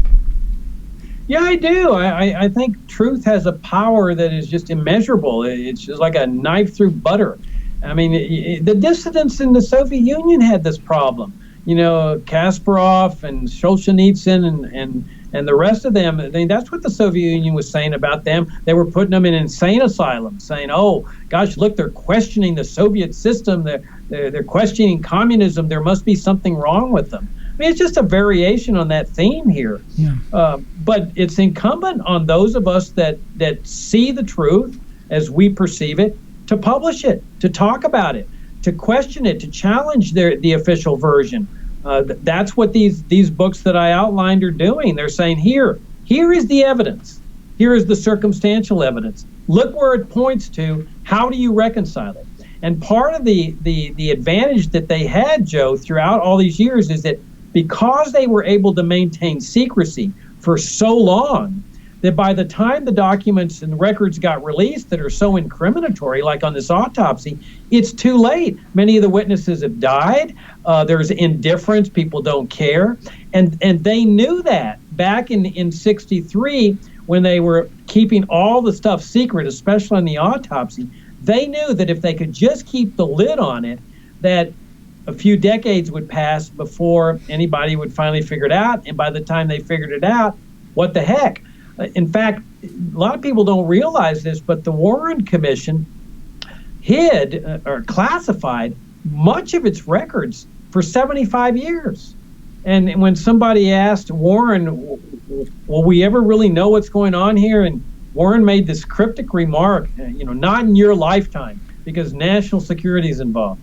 Yeah, I do. I think truth has a power that is just immeasurable. It's just like a knife through butter. I mean, the dissidents in the Soviet Union had this problem. Kasparov and Solzhenitsyn and the rest of them. I mean, that's what the Soviet Union was saying about them. They were putting them in insane asylums, saying, "Oh, gosh, look, they're questioning the Soviet system. They're questioning communism. There must be something wrong with them." I mean, it's just a variation on that theme here. Yeah. But it's incumbent on those of us that see the truth as we perceive it to publish it, to talk about it, to question it, to challenge the official version. That's what these books that I outlined are doing. They're saying, here is the evidence. Here is the circumstantial evidence. Look where it points to. How do you reconcile it? And part of the advantage that they had, Joe, throughout all these years is that because they were able to maintain secrecy for so long, that by the time the documents and records got released that are so incriminatory, like on this autopsy, it's too late. Many of the witnesses have died. There's indifference. People don't care. And they knew that back in 63, when they were keeping all the stuff secret, especially on the autopsy. They knew that if they could just keep the lid on it, that a few decades would pass before anybody would finally figure it out. And by the time they figured it out, what the heck? In fact, a lot of people don't realize this, but the Warren Commission hid or classified much of its records for 75 years. And when somebody asked Warren, will we ever really know what's going on here? And Warren made this cryptic remark, not in your lifetime, because national security is involved.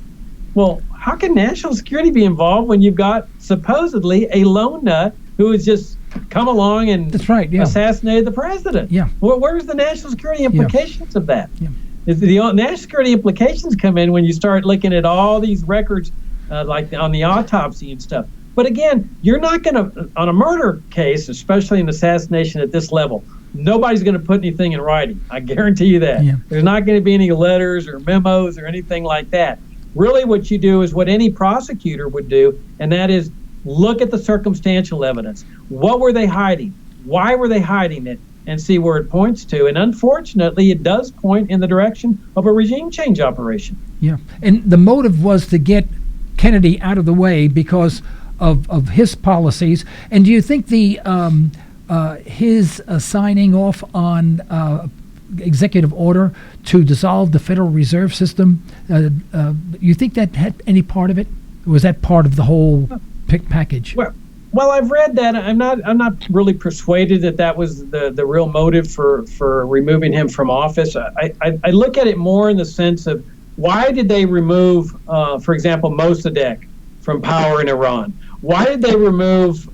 Well, how can national security be involved when you've got supposedly a lone nut who has just come along and assassinated the president? Yeah. Well, where's the national security implications of that? Yeah. The national security implications come in when you start looking at all these records, like on the autopsy and stuff. But again, you're not going to, on a murder case, especially an assassination at this level, nobody's going to put anything in writing. I guarantee you that. Yeah. There's not going to be any letters or memos or anything like that. Really what you do is what any prosecutor would do, and that is look at the circumstantial evidence. What were they hiding? Why were they hiding it? And see where it points to. And unfortunately, it does point in the direction of a regime change operation. Yeah. And the motive was to get Kennedy out of the way because of his policies. And do you think his signing off on executive order to dissolve the Federal Reserve System, you think that had any part of it? Or was that part of the whole package? Well, I've read that. I'm not really persuaded that was the real motive for removing him from office. I look at it more in the sense of why did they remove, for example, Mossadegh from power in Iran? Why did they remove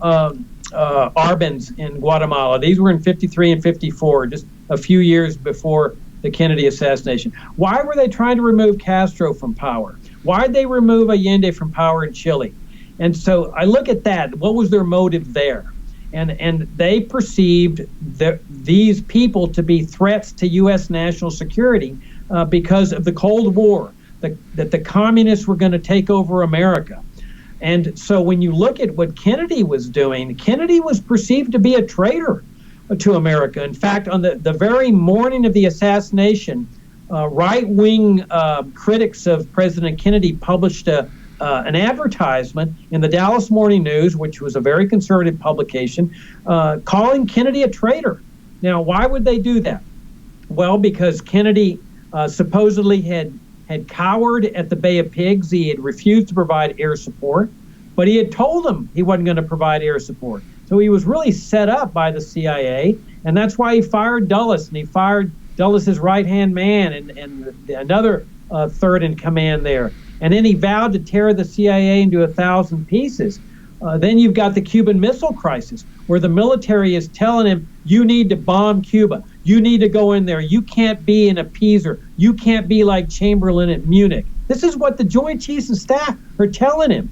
Arbenz in Guatemala? These were in 53 and 54, just a few years before the Kennedy assassination. Why were they trying to remove Castro from power? Why did they remove Allende from power in Chile? And so I look at that. What was their motive there? And they perceived these people to be threats to U.S. national security because of the Cold War, that the communists were going to take over America. And so when you look at what Kennedy was doing, Kennedy was perceived to be a traitor to America. In fact, on the very morning of the assassination, right-wing critics of President Kennedy published an advertisement in the Dallas Morning News, which was a very conservative publication, calling Kennedy a traitor. Now, why would they do that? Well, because Kennedy supposedly had cowered at the Bay of Pigs. He had refused to provide air support, but he had told them he wasn't going to provide air support. So he was really set up by the CIA, and that's why he fired Dulles, and he fired Dulles' right-hand man and another third in command there. And then he vowed to tear the CIA into 1,000 pieces. Then you've got the Cuban Missile Crisis, where the military is telling him, you need to bomb Cuba. You need to go in there. You can't be an appeaser. You can't be like Chamberlain at Munich. This is what the Joint Chiefs of Staff are telling him.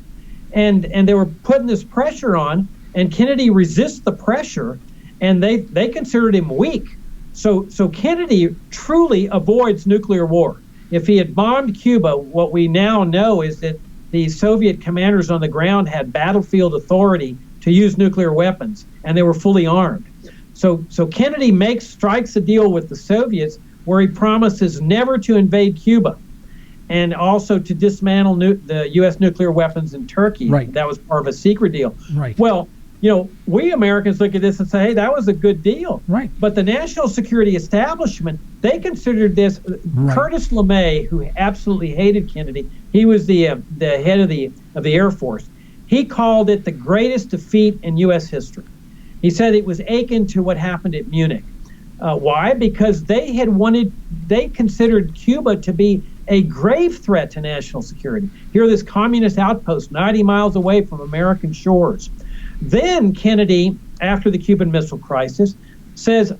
And they were putting this pressure on, and Kennedy resists the pressure, and they considered him weak. So Kennedy truly avoids nuclear war. If he had bombed Cuba, what we now know is that the Soviet commanders on the ground had battlefield authority to use nuclear weapons, and they were fully armed. So Kennedy strikes a deal with the Soviets where he promises never to invade Cuba and also to dismantle the U.S. nuclear weapons in Turkey. Right. That was part of a secret deal. Right. Well, we Americans look at this and say, hey, that was a good deal. Right. But the national security establishment, they considered this. Right. Curtis LeMay, who absolutely hated Kennedy, he was the head of the Air Force. He called it the greatest defeat in U.S. history. He said it was akin to what happened at Munich. Why? Because they considered Cuba to be a grave threat to national security. Here, this communist outpost 90 miles away from American shores. Then Kennedy, after the Cuban Missile Crisis, says,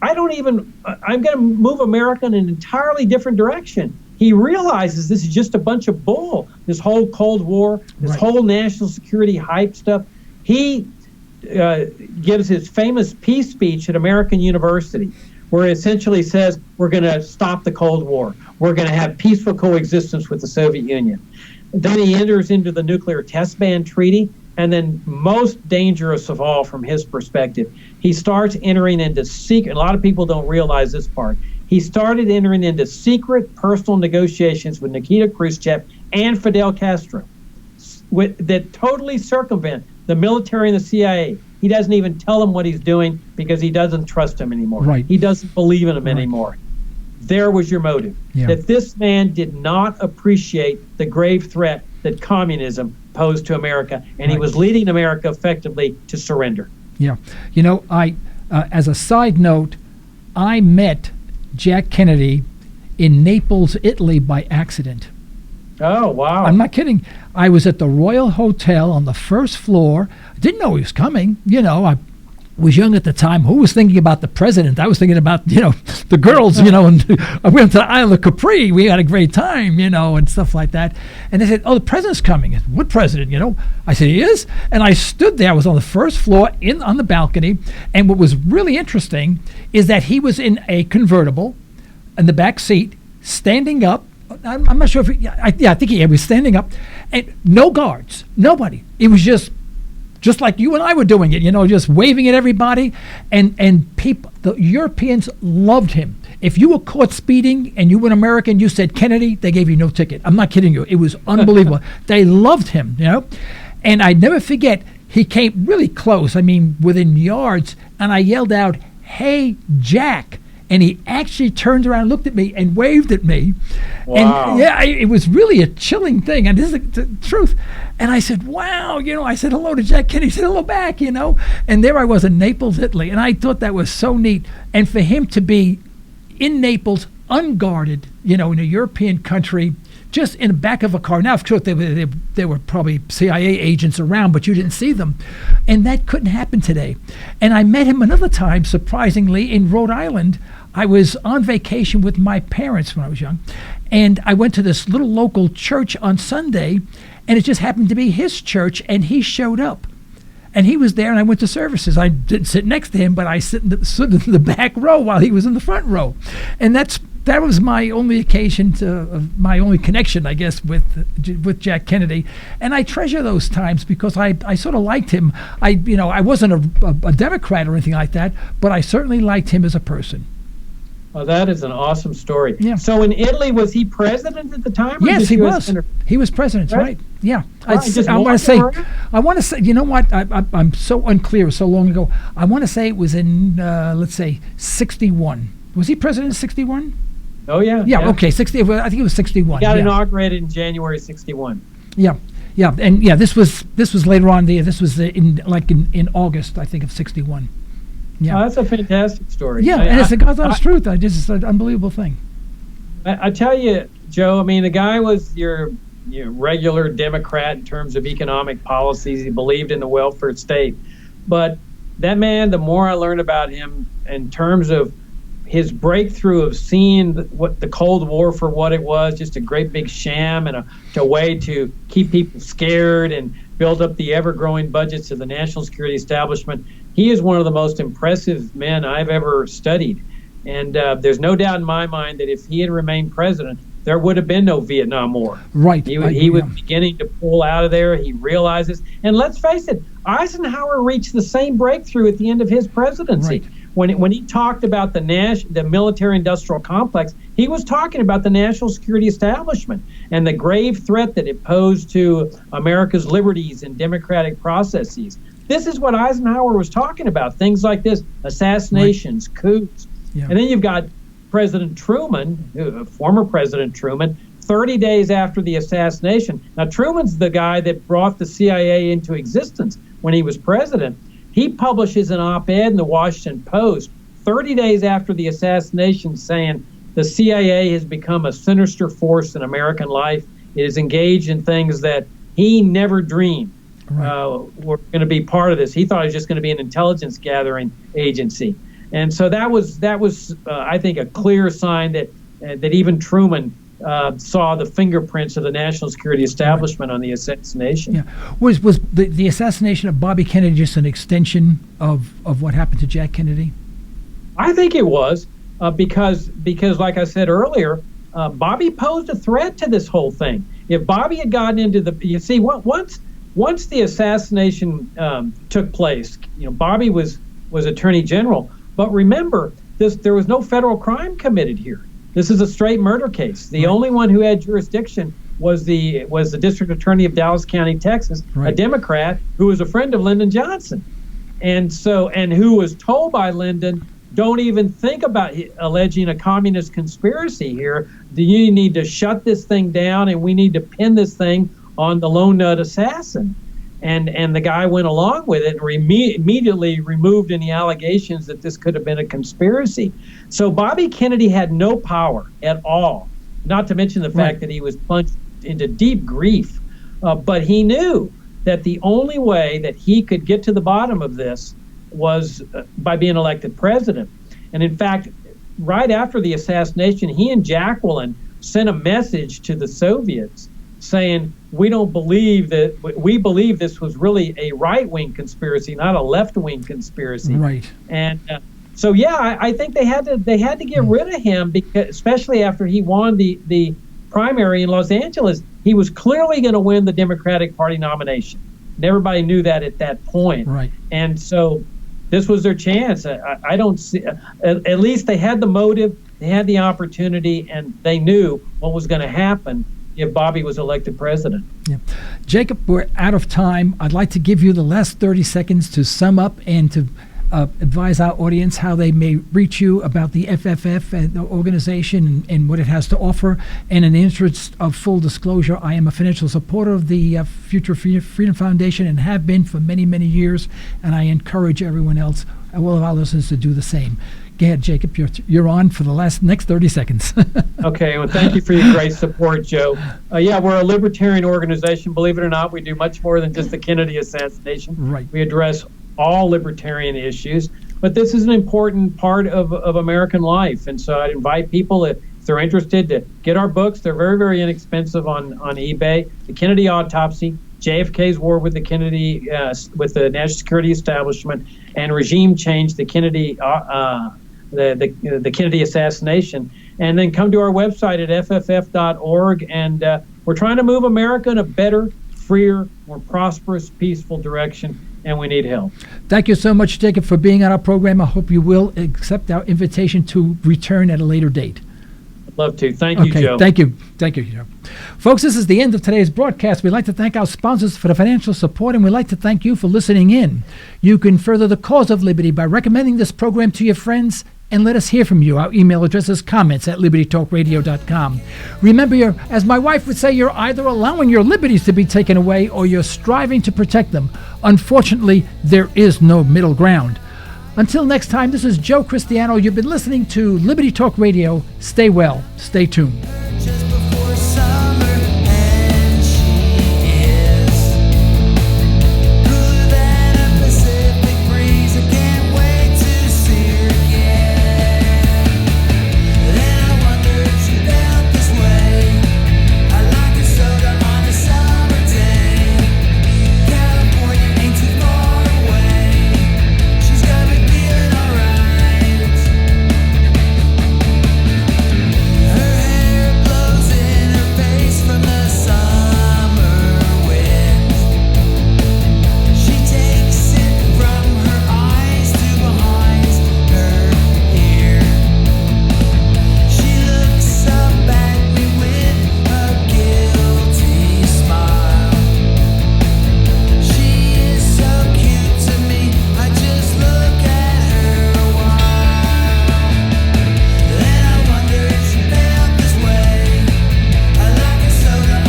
I'm going to move America in an entirely different direction. He realizes this is just a bunch of bull, this whole Cold War, this whole national security hype stuff. He gives his famous peace speech at American University, where he essentially says, we're going to stop the Cold War. We're going to have peaceful coexistence with the Soviet Union. Then he enters into the Nuclear Test Ban Treaty, and then most dangerous of all from his perspective, he starts entering into secret, a lot of people don't realize this part, he started entering into secret personal negotiations with Nikita Khrushchev and Fidel Castro that totally circumvent the military and the CIA. He doesn't even tell them what he's doing because he doesn't trust them anymore. Right. He doesn't believe in them anymore. There was your motive. Yeah. That this man did not appreciate the grave threat that communism posed to America, and he was leading America effectively to surrender. Yeah. I, as a side note, I met Jack Kennedy in Naples, Italy by accident. Oh, wow. I'm not kidding. I was at the Royal Hotel on the first floor. I didn't know he was coming. I was young at the time. Who was thinking about the president? I was thinking about, the girls, and I went to the Isle of Capri. We had a great time, and stuff like that. And they said, oh, the president's coming. Said, what president, I said, he is? And I stood there. I was on the first floor on the balcony. And what was really interesting is that he was in a convertible in the back seat, standing up. I'm not sure if I think he was standing up, and no guards, nobody. It was just like you and I were doing it, just waving at everybody, and people, the Europeans loved him. If you were caught speeding and you were an American, you said Kennedy, they gave you no ticket. I'm not kidding you. It was unbelievable. They loved him, and I never forget, he came really close, within yards, and I yelled out, "Hey, Jack." And he actually turned around, looked at me, and waved at me. Wow. And it was really a chilling thing. And this is the truth. And I said, wow, I said hello to Jack Kennedy. He said hello back, And there I was in Naples, Italy. And I thought that was so neat. And for him to be in Naples, unguarded, in a European country, just in the back of a car. Now, of course, there were probably CIA agents around, but you didn't see them. And that couldn't happen today. And I met him another time, surprisingly, in Rhode Island. I was on vacation with my parents when I was young, and I went to this little local church on Sunday, and it just happened to be his church, and he showed up. And he was there, and I went to services. I didn't sit next to him, but I stood in the back row while he was in the front row. And that was my only occasion my only connection, I guess, with Jack Kennedy. And I treasure those times because I sort of liked him. I wasn't a Democrat or anything like that, but I certainly liked him as a person. Oh, that is an awesome story. Yeah. So in Italy, was he president at the time? Yes, he was. He was president, right? Yeah. I want to say, you know what? I'm so unclear. So long ago. I want to say it was in, let's say, 61. Was he president in 61? Oh yeah. Yeah. Okay. 60. I think it was 61. He got inaugurated in January 61. Yeah. Yeah. And yeah, this was later on. This was in August, I think, of 61. Yeah, that's a fantastic story. Yeah, and it's the God's honest truth. It's an unbelievable thing. I tell you, Joe, I mean, the guy was your regular Democrat in terms of economic policies. He believed in the welfare state. But that man, the more I learned about him in terms of his breakthrough of seeing what the Cold War for what it was, just a great big sham and a way to keep people scared and build up the ever-growing budgets of the national security establishment. He is one of the most impressive men I've ever studied. And there's no doubt in my mind that if he had remained president, there would have been no Vietnam War. Right. He was beginning to pull out of there. He realizes. And let's face it, Eisenhower reached the same breakthrough at the end of his presidency. Right. When he talked about the military-industrial complex, he was talking about the national security establishment and the grave threat that it posed to America's liberties and democratic processes. This is what Eisenhower was talking about, things like this, assassinations, coups. Yeah. And then you've got President Truman, former President Truman, 30 days after the assassination. Now, Truman's the guy that brought the CIA into existence when he was president. He publishes an op-ed in the Washington Post 30 days after the assassination saying the CIA has become a sinister force in American life. It is engaged in things that he never dreamed were going to be part of this. He thought it was just going to be an intelligence gathering agency. And so that was I think, a clear sign that even Truman saw the fingerprints of the national security establishment on the assassination. Yeah. Was the assassination of Bobby Kennedy just an extension of what happened to Jack Kennedy? I think it was because like I said earlier, Bobby posed a threat to this whole thing. If Bobby had gotten into once the assassination took place, Bobby was Attorney General. But remember, there was no federal crime committed here. This is a straight murder case. The only one who had jurisdiction was the District Attorney of Dallas County, Texas, a Democrat who was a friend of Lyndon Johnson, and who was told by Lyndon, don't even think about alleging a communist conspiracy here. You need to shut this thing down, and we need to pin this thing on the lone nut assassin. And the guy went along with it and immediately removed any allegations that this could have been a conspiracy. So Bobby Kennedy had no power at all, not to mention the fact that he was plunged into deep grief. But he knew that the only way that he could get to the bottom of this was by being elected president. And in fact, right after the assassination, he and Jacqueline sent a message to the Soviets saying, we believe this was really a right-wing conspiracy, not a left-wing conspiracy. Right. And so, I think they had to get rid of him, because especially after he won the primary in Los Angeles. He was clearly going to win the Democratic Party nomination. And everybody knew that at that point. Right. And so this was their chance. I don't see, at least they had the motive, they had the opportunity, and they knew what was going to happen if Bobby was elected president. Yeah. Jacob, we're out of time. I'd like to give you the last 30 seconds to sum up and to advise our audience how they may reach you about the FFF and the organization and what it has to offer. And in the interest of full disclosure, I am a financial supporter of the Future Freedom Foundation and have been for many, many years. And I encourage everyone else, all of our listeners, to do the same. Go ahead, Jacob. You're on for the next 30 seconds. Okay. Well, thank you for your great support, Joe. We're a libertarian organization. Believe it or not, we do much more than just the Kennedy assassination. Right. We address all libertarian issues, but this is an important part of American life. And so I'd invite people, if they're interested, to get our books. They're very, very inexpensive on eBay. The Kennedy Autopsy, JFK's War with the Kennedy, with the national security establishment, and Regime Change, the Kennedy, the Kennedy assassination. And then come to our website at fff.org. And we're trying to move America in a better, freer, more prosperous, peaceful direction. and we need help. Thank you so much, Jacob, for being on our program. I hope you will accept our invitation to return at a later date. I'd love to. Thank you, Joe. Thank you, Joe. Folks, this is the end of today's broadcast. We'd like to thank our sponsors for the financial support, and we'd like to thank you for listening in. You can further the cause of liberty by recommending this program to your friends, and let us hear from you. Our email address is comments@libertytalkradio.com. Remember, as my wife would say, you're either allowing your liberties to be taken away or you're striving to protect them. Unfortunately, there is no middle ground. Until next time, this is Joe Cristiano. You've been listening to Liberty Talk Radio. Stay well. Stay tuned.